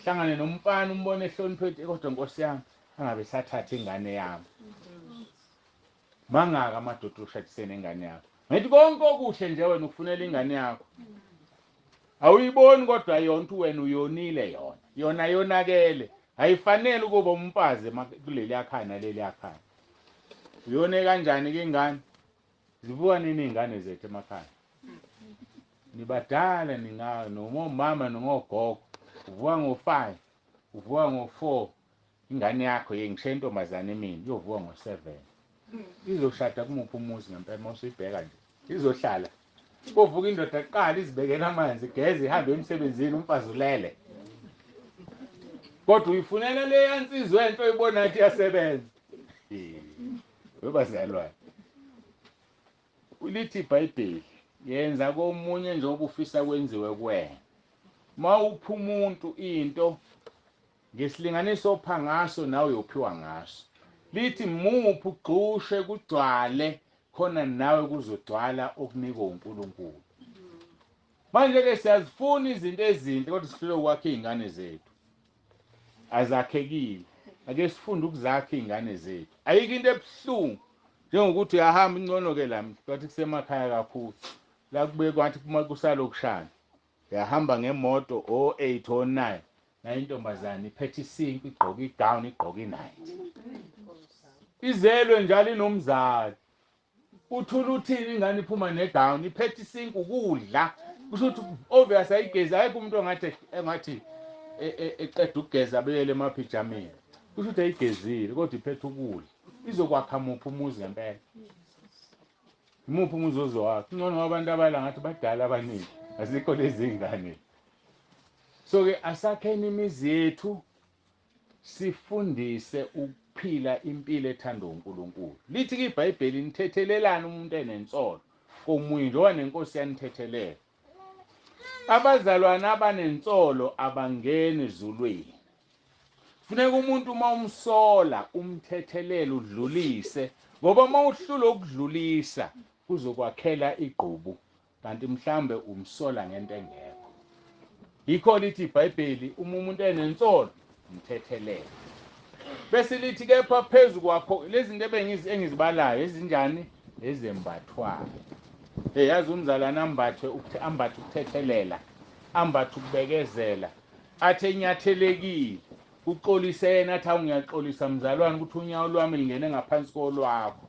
hlangane nomfana umbone ehloniphe kodwa Nkosi yami angabe sathatha ingane yami. Mangaka amadoda ushadise nengane yakho, ngithi konke okuhle nje wena ukufunela ingane yakho, awuyiboni kodwa yonke wena uyonile yona yonakele, ayifanele ukuba umfazi kuleli yakhaya naleli yakhaya. Uyone kanjani ke ingane? Zibuka nini ingane zethu emakhaya? Nibadala noma umama noma ogogo, uvuka ngo5, uvuka ngo4, ingane yakho yengisho intombazane emini yovuka ngo7. Izoshada kumuphi umuzi ngempela mawusibheka nje? Izohlala. Kovuka indoda aqala izibekela amanzi, igeze, ihambe emsebenzini, umfazi ulele. Kodwa uyifunela le yansizwe into oyibona ukuthi iyasebenza. Webazalwane. Ulithi iBhayibheli yenza komunye njengoba ufisa kwenziwe kuwena. Uma upha umuntu into ngesilinganiso opha ngaso nawe uyophiwa ngaso. Lithi muphi ugqushe kugcwale khona nawe kuzogcwala okunika uNkulunkulu. Manje ke siyazifuna izinto ezinhle kodwa sihlule ukwakha izingane zethu. Azakhekile. Ake sifunde ukuzakha izingane zethu. Ayikho into ebuhlungu njengokuthi uyahamba ingcono ke lami kwathi kusemakhaya kakhulu. La kube kwathi kuma kusalokushana. Uyahamba ngemoto o8 o9 na intombazane iphethe isinki igqoka igown igqoka i-night. Izelwe njalo inomzali. Uthula uthini ingane iphuma negown iphethe isinki ukudla. Kusho ukuthi obvious ayigeza ayikho umuntu engathi eqeda ukugeza abeyele emapijameni. Kusho ukuthi ayigezile kodwa iphethe ukudla. Izokwakha muphi umuzi ngempela? Muphi umuzi ozowakha? Ngcono abantu abala ngathi badala abaningi. Asikho lezi ngane. So ke asakheni imizi yethu sifundise ukuphila impilo ethanda uNkulunkulu. Lithi ke iBhayibheli nithethelelane umuntu enensolo komunye njengoba nenkosi yanithethelela. Abazalwane abanensolo abangeni ezulwini. Kufuneka umuntu uma umsola umthethelele udlulise ngoba uma uhlula ukudlulisa kuzokwakhela igqubu kanti mhlambe umsola ngento engekho. Yikho lithi iBhayibheli uma umuntu enensolo umthethelele. Bese lithi kepha phezulu kwakho lezi zinto engizibalayo ezinjani ezembathwayo. Yazi umzalwane ambathe ukuthethelela, ambathe ukubekezela, athi enyathelekile uxolise yena athi awungiyaxolisa mzalwane ukuthi unyawo lwami lingene ngaphansi kolwakho.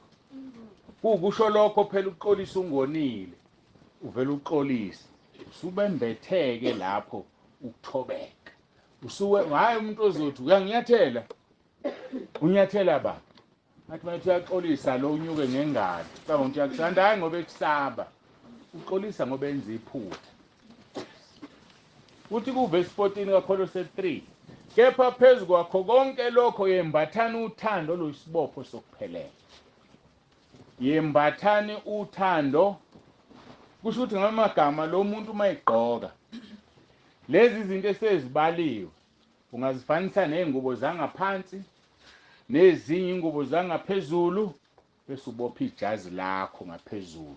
Kukusho lokho phela uxolisa ungonile, uvela uxolisa. Usubembetheke lapho ukuthobeka. Hayi umuntu ozothi uyanginyathela. Unyathela ba? Athi manje uyaxolisa lo unyuke ngengalo. Cabanga ukuthi uyakusanda hayi ngoba ekusaba. Uxolisa ngoba enza iphutha. Uthi kuverse 14 kaKolose 3. Kepha phezu kwakho konke lokho yembathani uthando oluyisibopho sokuphelela. Yembathani uthando. Kusho ukuthi ngamagama lo muntu mayigqoka. Lezi zinto esezibaliwe ungazifanisa nezingubo zangaphansi nezinye ingubo zangaphezulu bese ubopha ijazi lakho ngaphezulu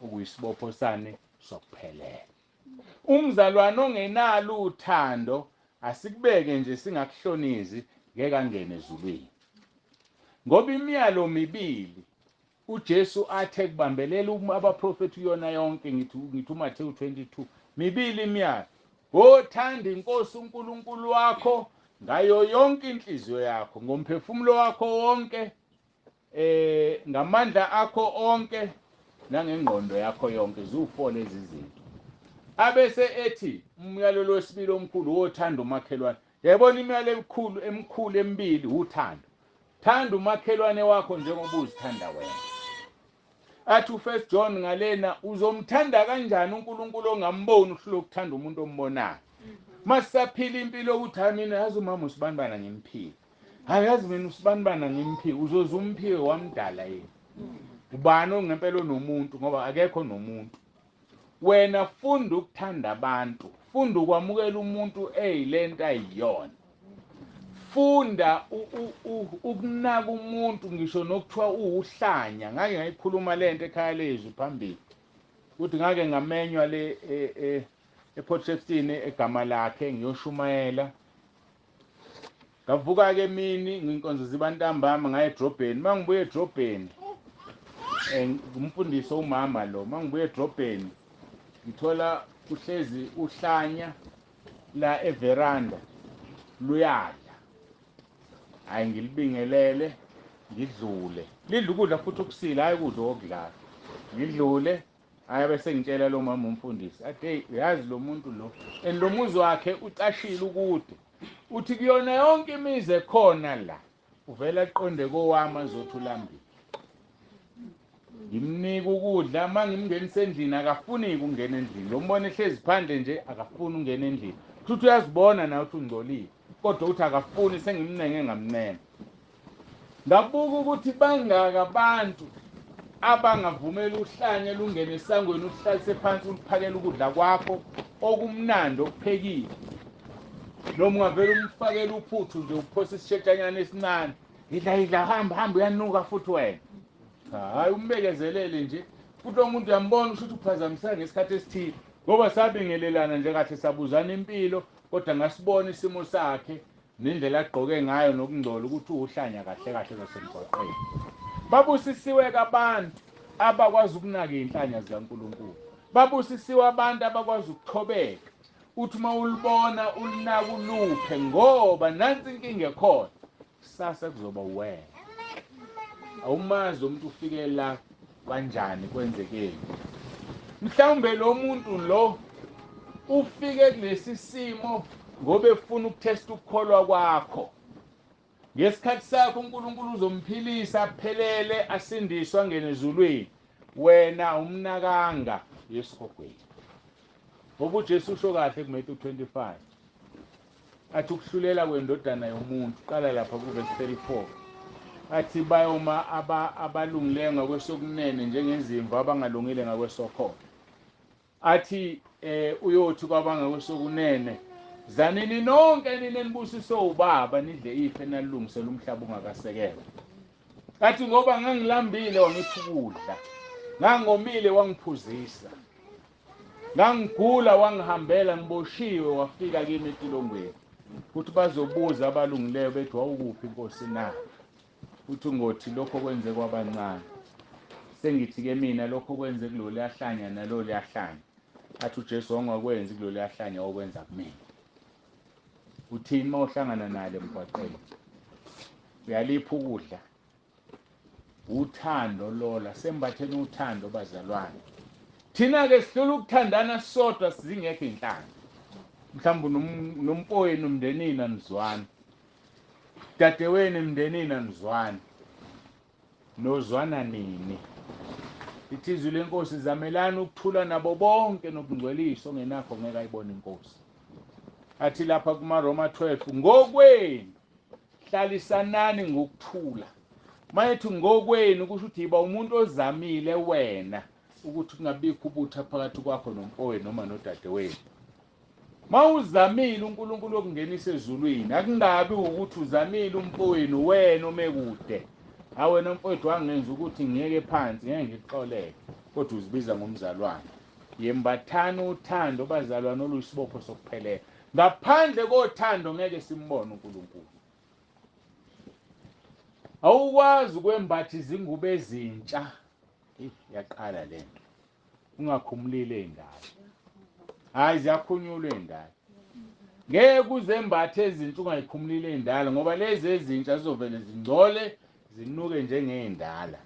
okuyisibopho sane sokuphelela. Umzalwane ongenalo uthando asikubeke nje singakuhlonizi ngeke angene ezulwini. Ngoba imiyalo mibili uJesu athe kubambelela abaprofeti uyona yonke ngithi uMathewu 22 mibili imiyalo. Wothanda inkosi uNkulunkulu wakho ngayo yonke inhliziyo yakho, ngomphefumulo wakho wonke, ngamandla akho onke nangengqondo yakho yonke. Ziwu4 lezi zinto. Abese ethi umyalo wesibili omkhulu wothanda umakhelwane. Yayibona imiyalo emkhulu emibili uthando. Thanda umakhelwane wakho njengoba uzithanda wena. Athi u1 John ngalena uzomthanda kanjani uNkulunkulu ongamboni uhlule ukuthanda umuntu ombonayo. Masisaphila impilo ukuthi mina yazi umama usibanibana ngimphile. Hayi yazi mina usibanibana ngimphile. Uzoze umphile wamdala yini. Ubani ongempela onomuntu ngoba akekho nomuntu. Wena funda ukuthanda abantu. Funda ukwamukela umuntu eyilento ayiyona. Funda ukunaka umuntu ngisho nokuthiwa uhlanya. Ngake ngayikhuluma lento ekhaya lezwi phambili. Ukuthi ngake ngamenywa le ePortshepstone egama lakhe ngiyoshumayela. Ngavuka ke mini nginkonzo zibantambama ngaye edrobheni. Mangibuye edrobheni ngumfundisi umama lo. Mangibuye edrobheni ngithola uhlezi uhlanya la everanda luyadla. Hayi ngilibingelele ngidlule. Lidla ukudla futhi okusila hayi ukudla okudlala. Ngidlule hayi bese ngitshela lo mama umfundisi athi hey uyazi lo muntu lo lo muzi wakhe ucashile ukude. Uthi kuyona yonke imizi ekhona la uvela aqonde kowami azothi ulambile. Ngimnika ukudla mangimngenisa endlini akafuni ukungena endlini. Lo mbona ehlezi phandle nje akafuni ukungena endlini. Futhi uyazibona nawe ukuthi ungcolile. Kodwa uthi akafuni sengimnenge ngamnene. Ngabuka ukuthi bangaka abantu abangavumela uhlanye lungene esangweni uhlalise phansi uliphakela ukudla kwakho okumnandi okuphekile. Noma ungavela umfakela uphuthu nje uphosa isishetshanyana esincane. Idla hamba uyanuka futhi wena. Hayi umbekezelele nje. Futhi umuntu uyambona ukuthi uphazamisana ngesikhathi esithile. Ngoba sabingelelana nje kahle sabuzana impilo kodwa ngasibona isimo sakhe nendlela agqoke ngayo nokungcola ukuthi uhlanya kahle kahle zasemgwaqeni. Babusisiwe abantu abakwazi ukunaka inhlanya zikaNkulunkulu. Babusisiwe abantu abakwazi ukuthobeka. Uthi mawulibona ulinaka uluphe ngoba nansi inkinga ekhona. Kusasa kuzoba uwena. Awumazi umuntu ufike la kanjani kwenzekeni. Mhlawumbe lo muntu lo ufike kulesi simo ngoba efuna ukuthesta ukukholwa kwakho. Ngesikhathi sakho uNkulunkulu uzomphilisa aphelele asindiswe angene ezulwini. Wena umnakanga yesihogweni. Ngoba uJesu usho kahle kuMathewu 25. Athi ukuhlulela kwendodana yomuntu qala lapha kuverse 34. Athi bayoma abalungileyo ngakwesokunene njengezimvu abangalungile ngakwesokhohlo. Athi uyothi kwabangakwesokunene zanini nonke nini enibusiso ubaba nidle ife nalungisela umhlaba ungakasekelwa. Athi ngoba ngangilambile wangipha ukudla. Ngangomile wangiphuzisa. Ngangigula wangihambela ngiboshiwe wafika kimi etilongweni. Futhi bazobuza abalungileyo bethi wawukuphi inkosi na? Uthi ngothi lokho kwenze kwabancane. sengithi-ke mina lokho kwenze kulolu yahlanya nalolu yahlanya, athi uJesu ongakwenzi kulolu yahlanya okwenza kumina. Uthini uma uhlangana nalo emgwaqeni? Uyalipha ukudla, uthando lola, sembatheni uthando bazalwane. Thina-ke sihlula ukuthandana sodwa sizingekho inhlanga. Mhlawumbe nomfowenu emndenini anizwani, dadewenu emndenini anizwani, nozwana nini. Lithi izwi lenkosi zamelana ukuthula nabo bonke nokungcweliswa ongenakho ngeke ayibone inkosi. Athi lapha kumaRoma 12, ngokwenu hlalisanani ngokuthula. Mayethi ngokwenu kusho ukuthi yiba umuntu ozamile wena ukuthi kungabikho ubutha phakathi kwakho nomfowenu noma nodadewenu. Mawuzamile uNkulunkulu okungenisa ezulwini, akungabi ukuthi uzamile umfowenu wena omekude. Wena mfowethu wangenza ukuthi ngiyeke phansi, ngeke ngikuxoleke, kodwa uzibiza ngomzalwane. Yembathana uthando bazalwane oluyisibopho sokuphelela. Ngaphandle kothando ngeke simbone uNkulunkulu. Awukwazi ukwembatha izingubo ezintsha. Yaqala lento. Ungakhumulile ey'ndala. Hayi ziyakhunyulwa ey'ndala. Ngeke uzembathe ezintsha ungayikhumulile ey'ndala ngoba lezi ezintsha zizovele zingcole zinuke njengey'ndala.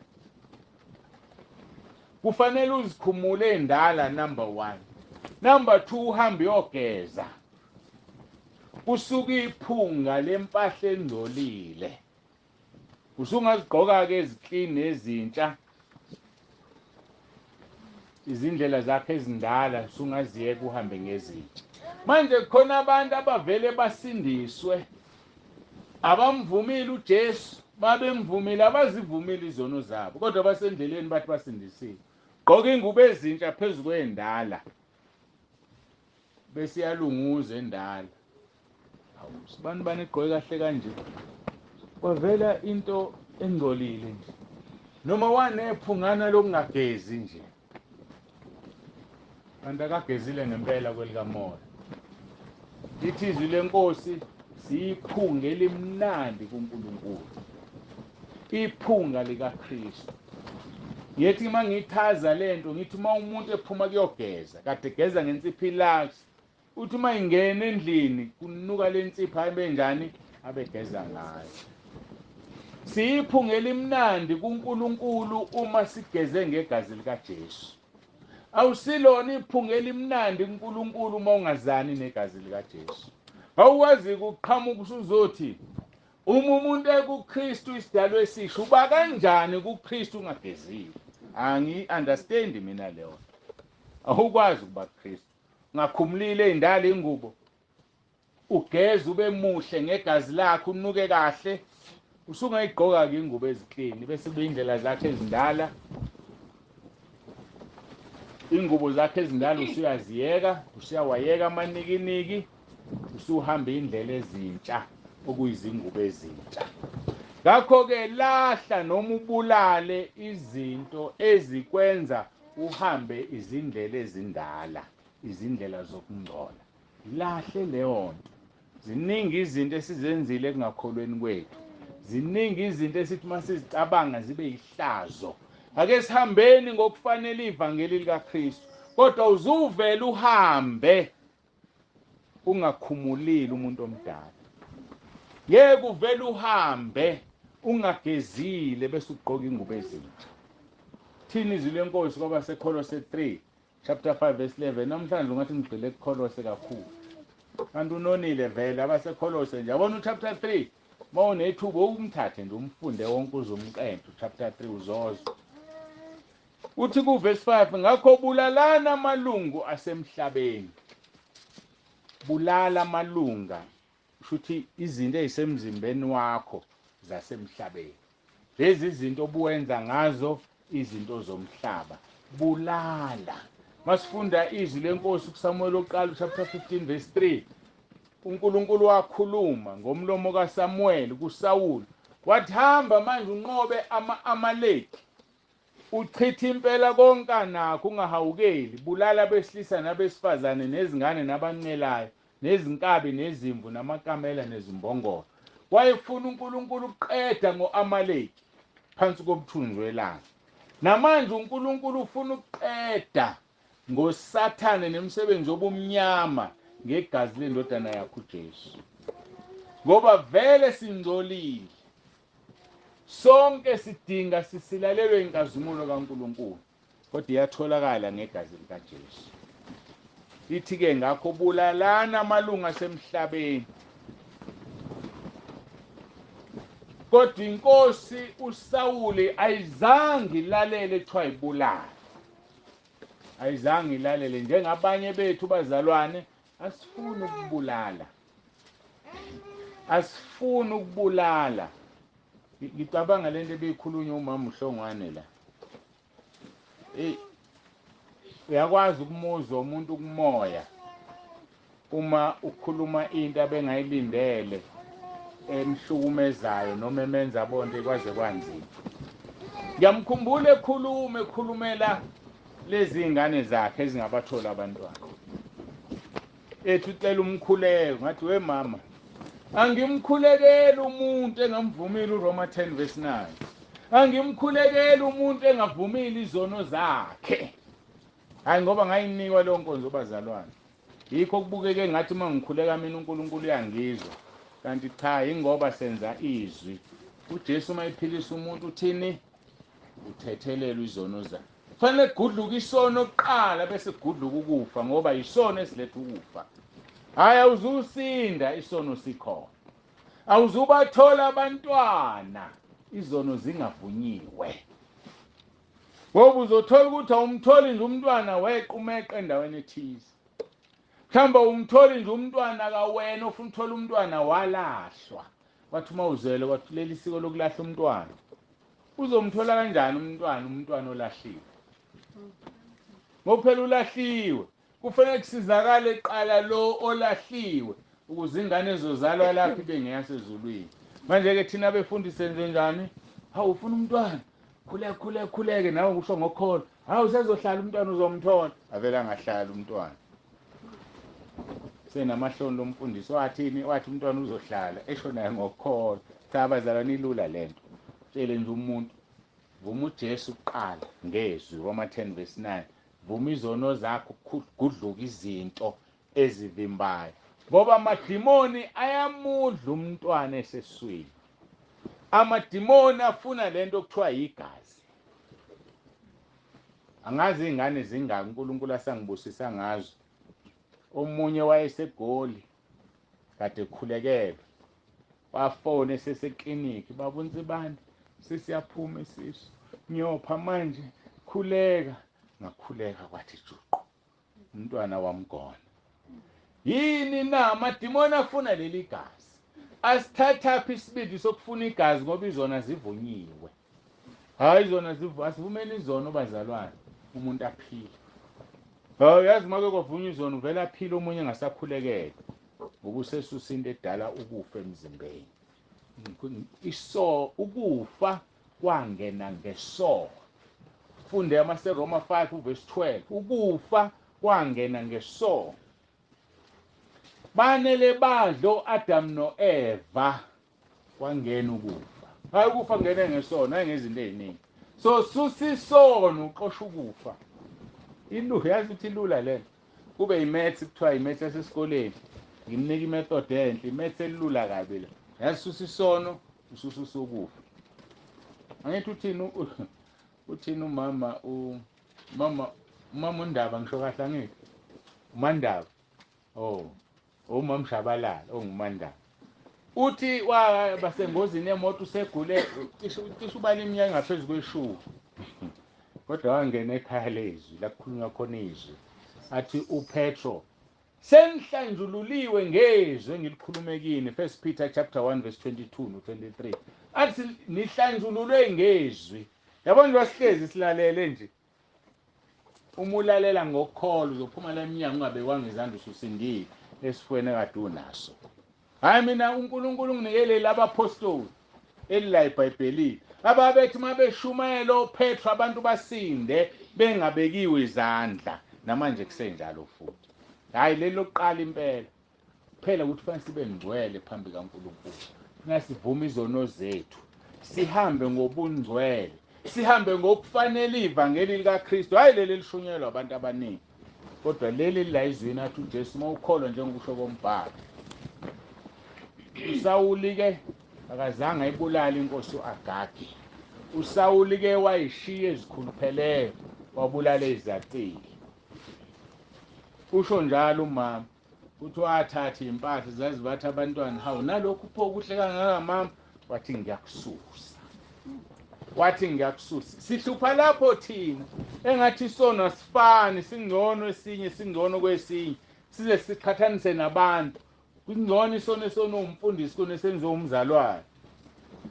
Kufanele uzikhumule ey'ndala, number 1. Number 2, uhambe uyogeza. Kusuka iphunga lempahla engcolile. Usungazigqoka-ke eziklini ezintsha. Izindlela zakhe ezindala usungaziyeka uhambe ngezintsha. Manje khona abantu abavele basindiswe. Abamvumile uJesu, babemvumile abazivumile izono zabo. Kodwa basendleleni bathi basindisiwe. Gqoka ingubo ezintsha phezu kwendala. Bese iyalunguza endala. Hawu, sibani banigqoke kahle kanje. Kwavela into engcolile nje. Noma wanephungana lokungagezi nje. Kanti akagezile ngempela kwelikamoya. Lithi izwi lenkosi siyiphunga elimnandi kuNkulunkulu. Iphunga likaKristu. Ngithi uma ngichaza lento ngithi uma umuntu ephuma kuyogeza, kade geza ngensipho ilax. Uthi uma ingena endlini kunuka lensipho ayibe njani abegeza ngayo. Siyiphunga elimnandi kuNkulunkulu uma sigeze ngegazi likaJesu. Awusilona iphunga elimnandi kuNkulunkulu uma ungazani negazi likaJesu. Awukwazi ukuqhamuka usuzothi uma umuntu ekuKristu isidalwa esisha uba kanjani kuKristu ungageziwe. Angi-understand mina leyo. Awukwazi ukuba kuKristu. Ungakhumulile ey'ndala ingubo. Ugeze ube muhle ngegazi lakho unuke kahle. Usungayigqoka-ke ingubo eziklini bese kube indlela zakhe ezindala. Ingubo zakhe ezindala usuyaziyeka, usuyawayeka amanikiniki, usuhamba indlela ezintsha okuyizingubo ezintsha. Ngakho-ke lahla noma ubulale izinto ezikwenza uhambe izindlela ezindala, izindlela zokungcola. Lahle leyo nto. Ziningi izinto esizenzile kungakholweni kwethu. Ziningi izinto esithi uma sizicabanga zibe yihlazo. Ake sihambeni ngokufanele iVangeli likaKristu. Kodwa uzuvele uhambe ungakhumulile umuntu omdala. Yeke uvele uhambe ungagezile bese ugqoka ingubo ezintsha. Thini izwi lenkosi kwabaseKolose 3 chapter 5 verse 11. Namhlanje ungathi ngigxile kuKolose kakhulu. Kanti unonile vele abaseKolose nje. Yabona uchapter 3 mawunethuba ukumthathe nje umfunde wonke uzumqento chapter 3 uzozwa. Uthi ku verse 5 ngakho bulalana amalungu asemhlabeni. Bulala amalunga. Shuthi izinto ezisemzimbeni wakho zasemhlabeni. Lezi izinto obuwenza ngazo izinto zomhlaba. Bulala. Masifunda izwi lenkosi kuSamuel oqala chapter 15 verse 3. uNkulunkulu wakhuluma ngomlomo kaSamuel kuSawuli. Wathi hamba manje unqobe ama-Amaleki. Uchitha impela konke nakho ungahawukeli. Bulala besilisa nabesifazane nezingane nabancelayo. Nezinkabi nezimvu namakamela nezimbongolo. Wayefuna uNkulunkulu ukuqeda ngo-Amaleki phansi komthunzi welanga. namanje uNkulunkulu ufuna ukuqeda ngosathane nemisebenzi yobumnyama ngegazi lendodana yakhe uJesu, ngoba vele singcolile, sonke sidinga sisilalelwe inkazimulo kaNkulunkulu, kodwa iyatholakala ngegazi likaJesu. Ithi-ke ngakho bulalana amalunga asemhlabeni, kodwa inkosi uSawuli ayizange ilalele ekuthiwa ibulala, ayizange ilalele. Njengabanye bethu bazalwane, asifuni ukubulala, asifuni ukubulala. Ngicabanga lento ebeyikhulunywa umama uHlongwane la, uyakwazi ukumuzwa umuntu kumoya uma ukhuluma into abengayilindele emhlukumezayo noma emenza abonke kwaze kwanzima. Ngiyamkhumbula ekhulumela lezi ingane zakhe ezingabathola abantwana, ethi ucela umkhuleko. Ngathi we mama, angimkhulekeli umuntu engamvumile uRoma 10:9, angimkhulekeli umuntu engavumile izono zakhe. Hayi, ngoba ngayinikwa leyo nkonzo bazalwane, yikho kubukeke ngathi uma ngikhuleka mina uNkulunkulu uyangizwa, kanti cha, yingoba senza izwi. uJesu uma ephilisa umuntu uthini? Uthethelela izono zakhe. Kufanele kugudluke isono kuqala bese kugudluka ukufa, ngoba isono esiletha ukufa. Hayi, awuzusinda isono sikhona, awuzubathola abantwana izono zingavunyiwe. Ngoba uzothola ukuthi awumtholi nje umntwana wequmeqe endaweni ethize, mhlawumbe umtholi nje umntwana kawena, ufuna uthola umntwana walahlwa. Wathi uma uzele wathi leli siko lokulahla umntwana, uzomthola kanjani umntwana olahliwe? Ngoba phela ulahliwe, kufanele kusizakale eqala lo olahliwe ukuze ingane ezozalwa lapha ibe ngeyasezulwini. Manje-ke thina befundisi senze njani? Hawu, ufuna umntwana, khuleke nawe kusho ngokholo. Hawu, usezohlala umntwana uzomthola. Avele angahlali umntwana. Senamahloni lomfundisi wathini? Wathi umntwana uzohlala, esho naye ngokholo. Cha bazalwane, ilula lento. Tshele nje umuntu, vuma uJesu kuqala ngezwi, Roma 10:9. Vuma izono zakho, kugudluka izinto ezivimbayo, ngoba amadimoni ayamudla umntwana eseswini. Amadimoni afuna lento okuthiwa igazi. Angazi ingane zingaki uNkulunkulu asangibusisa ngazo. Omunye wayeseGoli kade ekhulekelwe, wafona esesekliniki, babunza ibandi, sesiyaphuma isisu, nyopha manje, khuleka. Ngakhuleka kwathi juqu, umntwana wamgona. Yini na amadimoni afuna leli gazi? Asithathaphi isibindi sokufuna igazi ngoba izona zivunyiwe. Hayi, izona asivumeni izono bazalwane, umuntu aphile. Hayi, yazi make kwavunywa izono vele aphile omunye engasakhulekela, ngokusesusa into edala ukufa emzimbeni. Ukufa kwangena ngesono. Funde amaseRoma 5:12. Ukufa kwangena ngesono. Banele badlo Adam noEva, kwangena ukufa. Hayi, ukufa ngene ngesono, hayi ngezinto eziningi. So susa isono uqosha ukufa. Yazi ukuthi ilula lento. Kube imaths, kuthiwa imaths yasesikoleni, ngimnika imethod enhle, imaths elula kabi la. Yazi susa isono, usususa ukufa. Angithi uthini umama uNdaba, ngisho kahle angithi uMandaba. Umama Mshabalala onguMandaba. Uthi basengozini yemoto, usegule cishe ubala iminyaka engaphezu kweshumi. Kodwa wangena ekhaya lezwi la kukhulunywa khona izwi, athi uPetro, senihlanjululiwe ngezwi engilikhulume kini, 1 Peter chapter 1:22-23. Athi nihlanjululwe ngezwi. Yabona nje wasihlezi silalele nje. Uma ulalela ngokholo uzophuma la eminyango ungabekwanga izandla ususindile esifweni ekade unaso. Hayi, mina uNkulunkulu unginikele labapostoli elila eBhayibhelini ababethi uma beshumayela oPetro abantu basinde bengabekiwe izandla, namanje kusenjalo futhi. Hayi, leli lokuqala impela phela ukuthi fanele sibe ngcwele phambi kaNkulunkulu. Sivuma izono zethu, sihambe ngobungcwele, sihambe ngokufanele iVangeli likaKristu, hayi leli lishunyelwa abantu abaningi, kodwa leli la izwini athi uJesu mawukholwa njengokusho kombhalo. uSawuli ke akazange ayibulale inkosi uAgagi. uSawuli ke wayishiya ezikhulupheleyo, wabulala izacile. Kusho njalo umama uthi wathatha impahla zazibatha abantwana, hawu nalokhu pho kuhle kangaka mama, wathi ngiyakususa. Wathi ngiyakususa. Sihlupha lapho thina engathi isona sifani, singcono esinye singcono kwesinye, size siqhathanise nabantu. Kungcono isona umfundisi kunesenziwa umzalwane.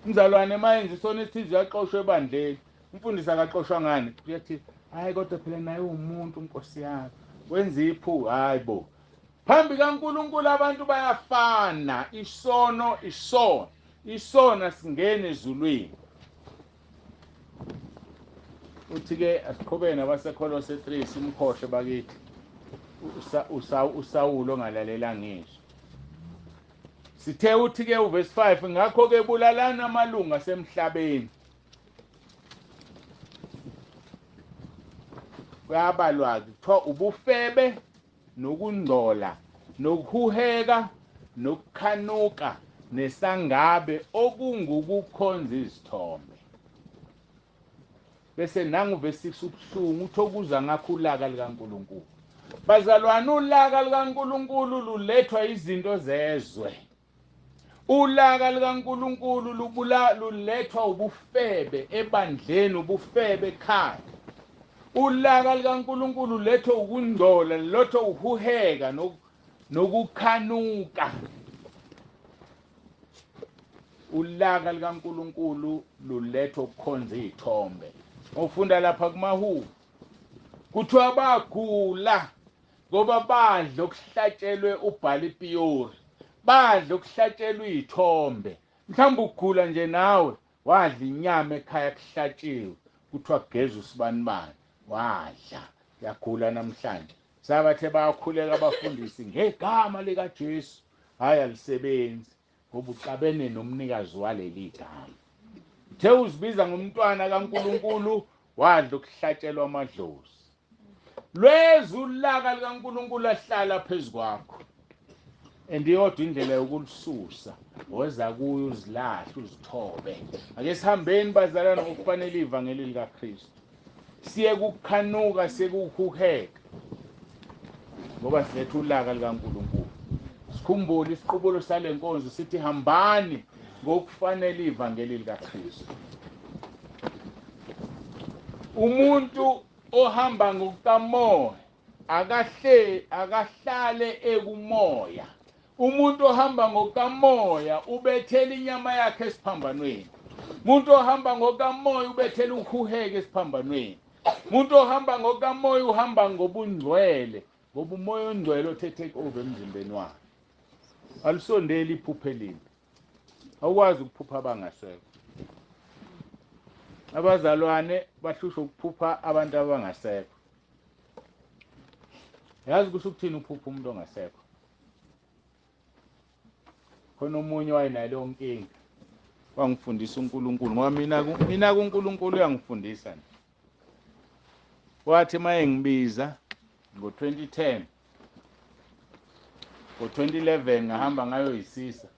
Umzalwane mayenza isona esithize uyaqoshwa ebandleni. Umfundisi akaqoshwa ngani? Uyathi hayi kodwa phela naye umuntu Nkosi yami. Wenza iphupho, hayi bo. Phambi kaNkulunkulu abantu bayafana, isono isona. Isona singene ezulwini. Uthi ke asiqhubeke nabaseKolose 3 simkhohle bakithi. uSawuli ongalalela ngizwi. Sithe uthi ke uverse 5, ngakho ke bulalana amalunga asemhlabeni. Kuyabalwa kuthiwa ubufebe, nokungcola, nokuhuheka, nokukhanuka, nesangabe okungukukhonza izithombe. Bese nangu verse 6 ubuhlungu uthi okuza ngakho ulaka likaNkulunkulu. Bazalwane, ulaka likaNkulunkulu lulethwa izinto zezwe. Ulaka likaNkulunkulu lulethwa ubufebe ebandleni, ubufebe ekhaya. Ulaka likaNkulunkulu lulethwa ukungcola, lulethwa uhuheka nokukhanuka. Ulaka likaNkulunkulu lulethwa ukukhonza izithombe. Ufunda lapha kumaHubo kuthiwa bagula ngoba badla okuhlatshelwe uBhalipiyori, badla okuhlatshelwe izithombe. Mhlawumbe ugula nje nawe wadla inyama ekhaya kuhlatshiwe, kuthiwa kugeza usibanibani, wadla, yagula namhlanje. Sabathe bayakhuleka abafundisi ngegama likaJesu, hayi alisebenzi ngoba uxabene nomnikazi waleli gama. Uthe uzibiza ngomntwana kaNkulunkulu, wadla okuhlatshelwa amadlozi. Lweza ulaka likaNkulunkulu ahlala phezu kwakho. Andiyodwa indlela yokulisusa, woza kuyo uzilahle uzithobe. Ake sihambeni bazalwane ngokufanele iVangeli likaKristu. Siye kukhanuka, siye kuhuheka, ngoba siletha ulaka likaNkulunkulu. Sikhumbule isiqubulo sale nkonzo sithi hambani ngokufanele iVangeli likaKristu. Umuntu ohamba ngokukamoya akahlale ekumoya. Umuntu ohamba ngokukamoya ubethela inyama yakhe esiphambanweni. Umuntu ohamba ngokukamoya ubethela ukuhuheka esiphambanweni. Umuntu ohamba ngokukamoya uhamba ngobungcwele, ngoba umoya ongcwele othethe over emzimbeni wakhe. Alisondeli iphupho elimbi. Awukwazi ukuphupha abangasekho. Abazalwane bahlushwa ukuphupha abantu abangasekho. Yazi kusho ukuthini uphupha umuntu ongasekho? Khona omunye wayenaleyo nkinga, wangifundisa uNkulunkulu, ngoba mina kuNkulunkulu uyangifundisa. Wathi maye ngibiza ngo-2010, ngo-2011 ngahamba ngayoyisisa,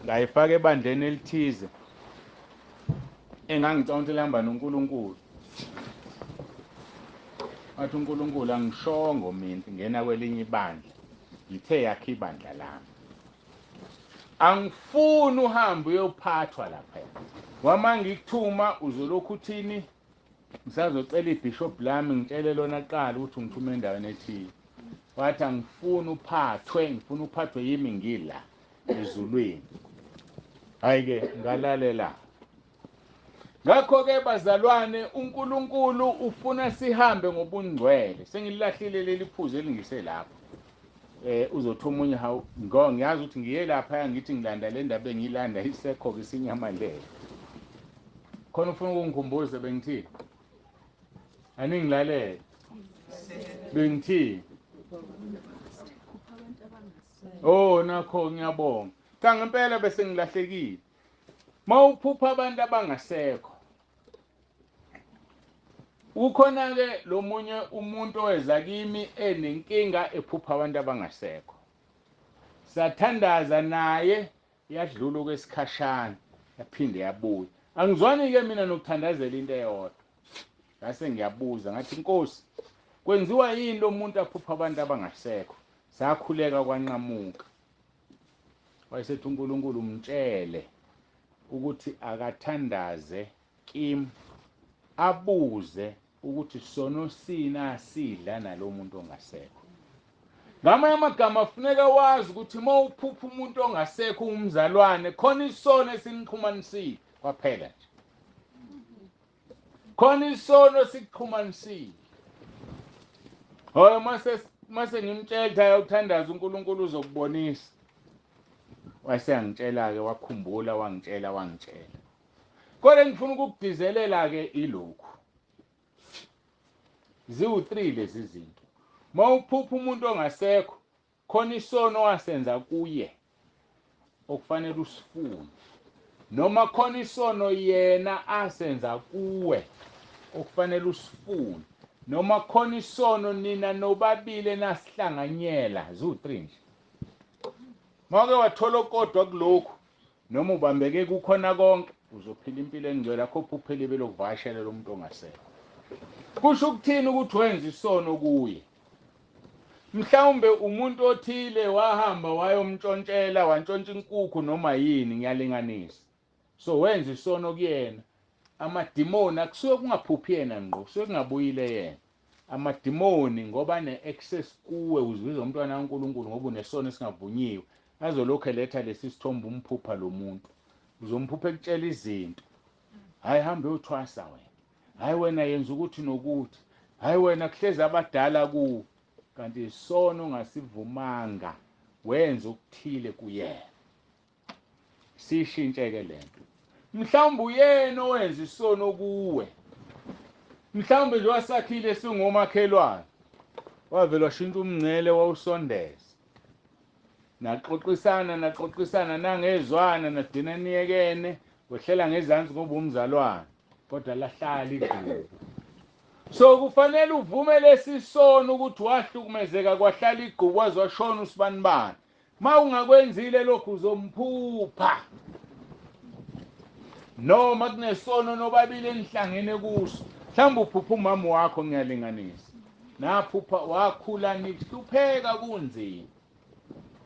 ngayifaka ebandleni elithize engangicabanga ukuthi lihamba noNkulunkulu. Wathi uNkulunkulu angishongo mina ngena kwelinye ibandla, ngithe yakhe ibandla lami. Angifuni uhambe uyophathwa lapha. Wama ngikuthuma uzolokhu uthini? Ngisazocela ibishop lami ngitshele lona qala ukuthi ngithume endaweni ethile. Wathi angifuni uphathwe, ngifuna uphathwe yimi ngila ezulwini. Hayi-ke ngalalela. Ngakho-ke bazalwane, uNkulunkulu ufuna sihambe ngobungcwele. Sengililahlile leli phuzu elingise lapho. Uzothi omunye hawu ngiyazi ukuthi ngiye lapha ngithi ngilanda le ndaba engilanda isekho-ke isinyama lelo. Khona ufuna ukungikhumbuza bengithini? Aningilalele. Bengithini? Oh nakho ngiyabonga. Cha ngempela bese ngilahlekile. Mawuphupha abantu abangasekho. Ukhona ke lo munye umuntu oweza kimi enenkinga ephupha abantu abangasekho. Sathandaza naye yadlula kwesikhashana yaphinde yabuya. Angizwani ke mina nokuthandazela into eyodwa. Ngase ngiyabuza ngathi Nkosi, kwenziwa yini lo muntu aphupha abantu abangasekho? Sakhuleka kwanqamuka. Wayesethi uNkulunkulu umtshele ukuthi akathandaze kimi, abuze ukuthi sono sina asidla nalo muntu ongasekho. Ngamanye amagama kufuneka wazi ukuthi mawuphupha umuntu ongasekho umzalwane khona isono esinixhumanisile kwaphela nje. Khona isono sikuxhumanisile. Hoye mase ngimtshela ayawuthandaza uNkulunkulu uzokubonisa. Waseyangitshela ke wakhumbula wangitshela. Kodwa ngifuna ukukudizelela ke ilokhu. Ziwu3 lezi zinto. Mawuphupha umuntu ongasekho khona isono wasenza kuye okufanele usifune. Noma khona isono yena asenza kuwe okufanele usifune. Noma khona isono nina nobabili nasihlanganyela. Ziwu3 nje. Mawake wathola kodwa kulokhu noma ubambeke kukhona konke uzophila impilo engcwele akho uphuphele belokuvashela lo muntu ongasekho. Kusho ukuthini ukuthi wenza isono kuye? Mhlawumbe umuntu othile wahamba wayomtshontshela wantshontsha inkukhu noma yini ngiyalinganisa. So wenza isono kuyena. Amadimoni akusuke kungaphuphi yena ngqo, kusuke kungabuyile yena. Amadimoni ngoba ne-access kuwe uzizwa umntwana kaNkulunkulu ngoba unesono esingavunyiwe. Azolokhu eletha lesi sithombe umphupha lo muntu. Uzomphupha ekutshela izinto. Hayi hambe uyothwasa wena. Hayi wena yenza ukuthi nokuthi. Hayi wena kuhlezi abadala kuwe. Kanti isono ongasivumanga wenza ukuthile kuyena. Sishintshe ke lento. Mhlawumbe uyena owenza isono kuwe. Mhlawumbe nje wasakhile singomakhelwane. Wavela washintsha umngcele wawusondeza. Naxoxisana nangezwana nadina niyekene wehlela ngezansi ngoba umzalwane kodwa lahlala igqubu. So kufanele uvume lesisono ukuthi wahlukumezeka kwahlala igqubu waze washona usibanibani. Mawungakwenzile lokhu uzomphupha. Noma kunesono nobabili enihlangene kuso. Mhlawumbe uphupha umama wakho ngiyalinganisa. Naphupha wakhula nihlupheka kunzima.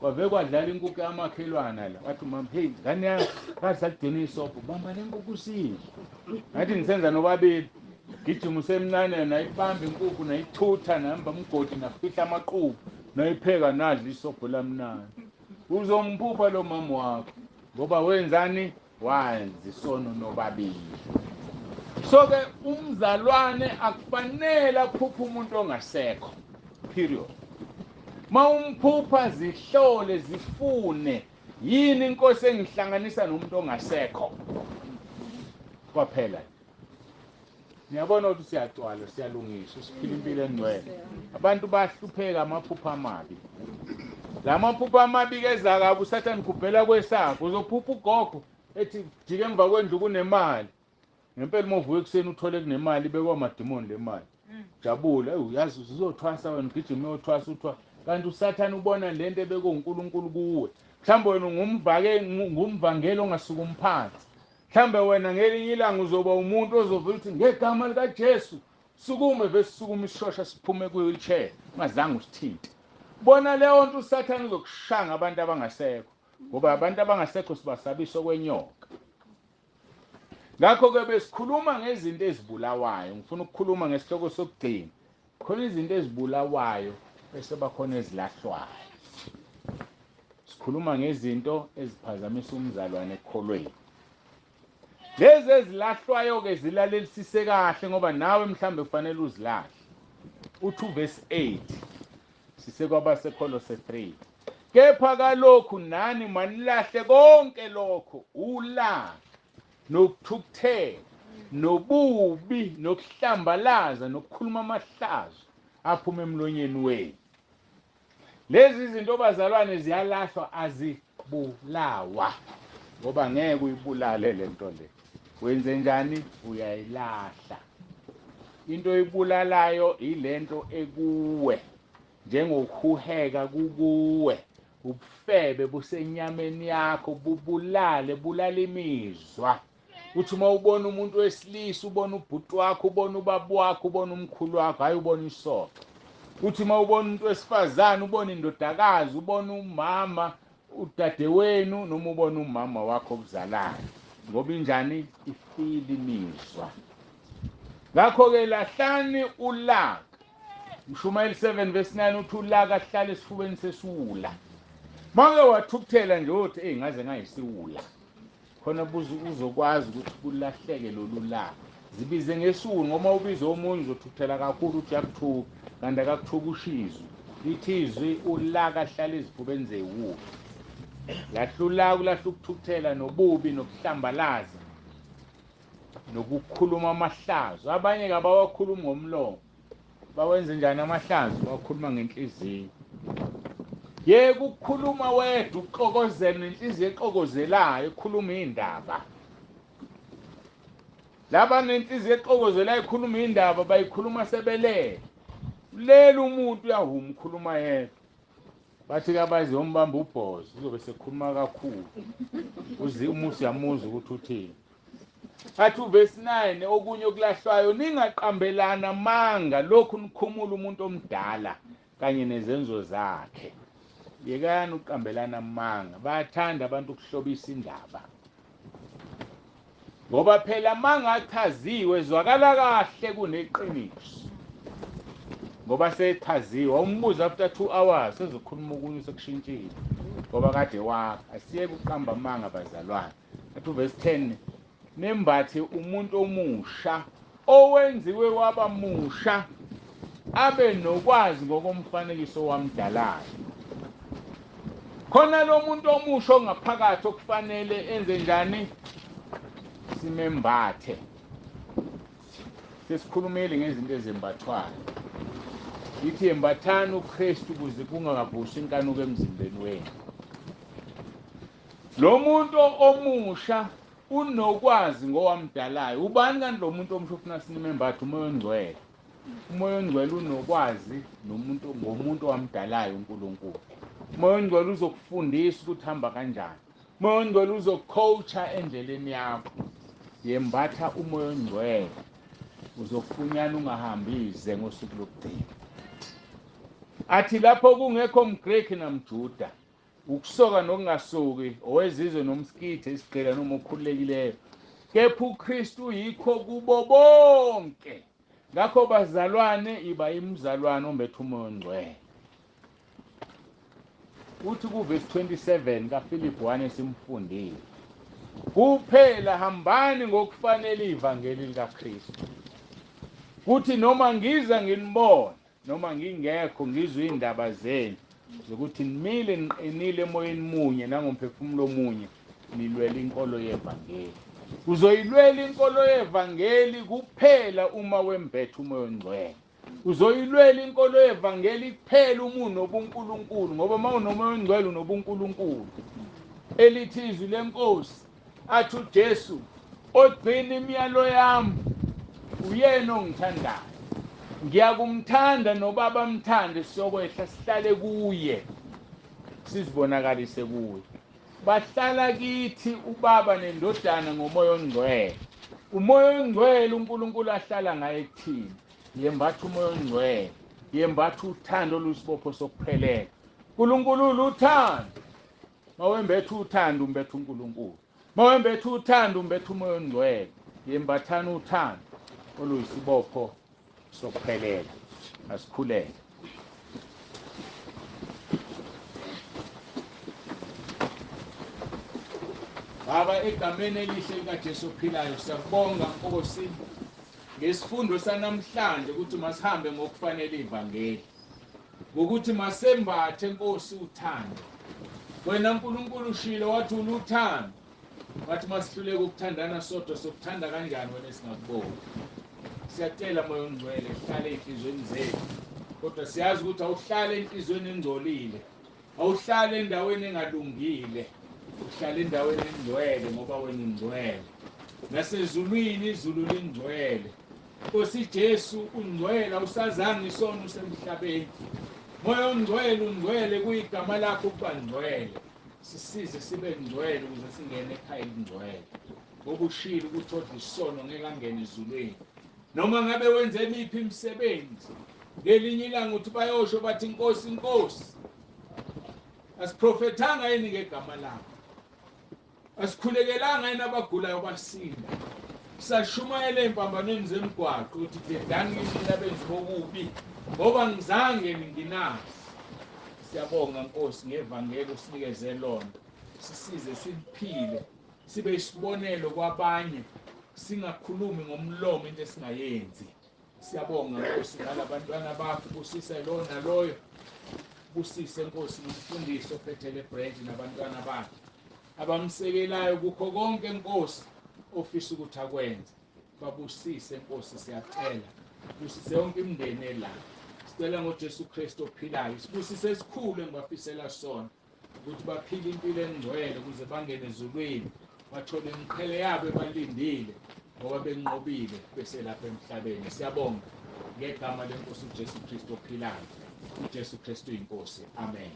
Kwave kwadlala inkukhu yamakhelwana la. Wathi mama, hey, ngane yami, kasalidina isobho. Bamba le nkukhu sidle. Ngathi ngisenza nobabili. Gijima usemncane nayibamba inkukhu nayithutha nahamba umgodi nafihla amaqhubu. Nayipheka nadla isobho lamnandi. Uzomphupha lo mama wakho. Ngoba wenzani? Wanza isono nobabili. So ke umzalwane akufanele aphuphe umuntu ongasekho. Period. Mawumphupha zihlole zifune yini inkosi engihlanganisa nomuntu ongasekho kwaphela. Niyabona ukuthi siyagcwala siyalungiswa siphila impilo engcwele. Abantu bahlupheka amaphupha amabi. La maphupha amabi keza kabi usathani kubhela kwesakho uzophupha ugogo ethi jike emva kwendlu kunemali. Ngempela movuke ekseni uthole kunemali bekwa amadimoni le mali. Jabula uyazi uzothwasa wena ugijima uyothwasa uthwa. Kanti usathani ubona lento ebekuNkulunkulu kuwe. Mhlawumbe wena ngumvangeli ongasuka umphansi. Mhlawumbe wena ngelinye ilanga uzoba umuntu ozovela uthi ngegama lika Jesu sukume besukuma isishosha siphume kwi-wheelchair ungazange usithinte. Bona leyo nto usathani uzokushanga abantu abangasekho ngoba abantu abangasekho sibasabisa kwenyoka. Ngakho ke besikhuluma ngezinto ezibulawayo. Ngifuna ukukhuluma ngesihloko sokugcina. Khona izinto ezibulawayo bese bakhona ezilahlwayo. Sikhuluma ngezinto eziphazamisa umzalwane ekholweni. Lezi ezilahlwayo ke zilalelisise kahle ngoba nawe mhlambe kufanele uzilahle. U2 verse 8 sisekwabaseKolose 3. Kepha kalokhu nani manilahle konke lokho ulaka nokuthukuthela nobubi nokuhlambalaza nokukhuluma amahlazo aphuma emlonyeni wenu. Lezi zinto bazalwane ziyalahlwa azibulawa. ngoba ngeke uyibulale lento le. Wenze njani? Uyayilahla. Into oyibulalayo ilento ekuwe, njengokuheheka kukuwe, ubufebe busenyameni yakho, bulala imizwa. Uthi uma ubona umuntu wesilisa, ubona ubhuti wakho, ubona ubaba wakho, ubona umkhulu wakho, hayi ubona isoka. Uthi uma ubona umuntu wesifazane, ubona indodakazi, ubona umama, udadewenu, noma ubona umama wakho okuzalayo. Ngoba injani? Ifile imizwa. Ngakho-ke lahlani ulaka. Mshumayeli 7 verse 9 uthi ulaka hlala esifubeni sesiwula. Make wathukuthela nje uthi ngaze ngayisiwula. Khona uzokwazi ukuthi kulahleke lolu laka. Zibize ngesiwula ngoba ubize omunye uzothukuthela kakhulu uthi yakuthuka, kanti akakuthuka ushizo. Lithi izwi ulaka hlala ezifubeni zeyiwula. Lahla ulaka, ulahla ukuthukuthela nobubi nokuhlambalaza nokukhuluma amahlazo. Abanye kabawakhulumi ngomlomo, bawenze njani amahlazo? Bawakhuluma ngenhliziyo. Yeke ukukhuluma wedwa, ukuxokozela nenhliziyo exokozelayo, ekhuluma indaba. Laba nenhliziyo exokozelayo ekhuluma indaba bayikhuluma sebelele. Leli umuntu uyahuma ukhuluma yedwa. Bathi kabazi yombamba ubhozo, uzobe sekhuluma kakhulu. Umusi yamuza ukuthi uthini. Athi uverse 9 okunye okulahlwayo, ningaqambelana amanga lokhu nikhumula umuntu omdala kanye nezenzo zakhe. Yekani uqambelana amanga. Bayathanda abantu ukuhlobisa indaba. Ngoba phela amanga achaziwe ezwakala kahle kuneqiniso. Ngoba sechaziwe, umbuzo after 2 hours sezokhuluma okunye sekushintshile. Ngoba kade wakho. Asiyeke uqamba amanga bazalwane. Athi uverse 10 nembathe umuntu omusha owenziwe waba musha, abe nokwazi ngokomfanekiso wamdalayo. Khona lo muntu omusha ongaphakathi okufanele enze njani? Simembathe. Sesikhulumile ngezinto ezembathwayo. Ithi embathani uKristu ukuze kungakavusi inkanuko emzimbeni wenu. Lo muntu omusha unokwazi ngowamdalayo. Ubani kanti lo muntu omusha ufuna sinimembathe? Umoya ongcwele. Umoya ongcwele unokwazi ngomuntu owamdalayo uNkulunkulu. Umoya ongcwele uzokufundisa ukuthi hamba kanjani. Umoya ongcwele uzocoacha endleleni yakho. Yembatha umoya ongcwele. Uzofunyana ungahambi ize ngosuku lokugcina. Athi lapho kungekho mGreki namJuda, ukusoka nokungasoki, owezizwe nomskithe, isigqila noma okhululekileyo, kepha uKristu yikho kubo bonke. Ngakho bazalwane, iba imzalwane ombethe umoya ongcwele. Uthi kuverse 27 kaFilipi 1 esimfundile, kuphela hambani ngokufanele iVangeli likaKristu. Kuthi noma ngiza nginibona, noma ngingekho ngizwe indaba zenu, zokuthi nimile niqinile emoyeni munye nangomphefumulo munye, nilwela inkolo yeVangeli. Uzoyilwela inkolo yeVangeli kuphela uma wembethe umoya ongcwele. Uzoyilwela inkolo yeVangeli kuphela uma unobuNkulunkulu, ngoba uma unomoya ongcwele unobuNkulunkulu. Elithi izwi lenkosi, athi uJesu, ogcina imiyalo yami, uyena ongithandayo. Ngiyakumthanda noBaba amthande, siyokwehla sihlale kuye, sizibonakalise kuye. Bahlala kithi uBaba neNdodana ngomoya ongcwele. Umoya ongcwele uNkulunkulu ahlala ngaye kuthina. Yembatha umoya ongcwele, yembatha uthando olusibopho sokuphelela. uNkulunkulu uthando. Mawembethe uthando umbethe uNkulunkulu. Mawembethe uthando umbethe umoya ongcwele. Yembathana uthando oluyisibopho sokuphelela. Asikhuleke. Baba, egameni elihle likaJesu ophilayo, siyakubonga Nkosi ngesifundo sanamhlanje ukuthi masihambe ngokufanele iVangeli. Ngokuthi masembathe Nkosi uthando. Wena uNkulunkulu ushilo wathi uluthando. Wathi masihluleke ukuthandana sodwa, sokuthanda kanjani wena singakuboni. Siyacela moya ongcwele hlale enhlizweni zethu. Kodwa siyazi ukuthi awuhlale enhlizweni engcolile. Awuhlale endaweni engalungile. uhlala endaweni engcwele ngoba wena ungcwele. Nasezulwini izulu lingcwele. Nkosi Jesu ungcwele, awusazange isono semhlabeni. Moya ongcwele ungcwele, kuyigama lakho ukuba ngcwele. Sisize sibe ngcwele ukuze singene ekhaya elingcwele. Ngoba ushilo ukuthi odla isono ngeke angene ezulwini. Noma ngabe wenze imiphi imisebenzi, ngelinye ilanga uthi bayosho bathi inkosi inkosi. Asiprofethanga yini ngegama lakho? Asikhulekelanga yini abagulayo basinda? Sashumayela empambanweni zemgwaqo uthi dledlani kimi abenzi bokubi ngoba ngizange nginazi. Siyabonga Nkosi ngeVangeli usinikeze lona. Sisize siphile, sibe isibonelo kwabanye, singakhulumi ngomlomo into esingayenzi. Siyabonga Nkosi ngalabantwana bakho, busise lo naloyo. Busise Nkosi umfundisi ophethe le branch nabantwana bakhe abamsekelayo kukho konke Nkosi ofisa ukuthi akwenze. Babusise Nkosi, siyacela. Busise yonke imindeni elapha. Sicela ngoJesu Kristu ophilayo. Sibusise esikhulu engibafisela sona ukuthi baphile impilo engcwele ukuze bangene ezulwini, bathole imiqhele yabo ebalindile ngoba benqobile beselapha emhlabeni. Siyabonga ngegama leNkosi uJesu Kristu ophilayo. uJesu Kristu inkosi. Amen.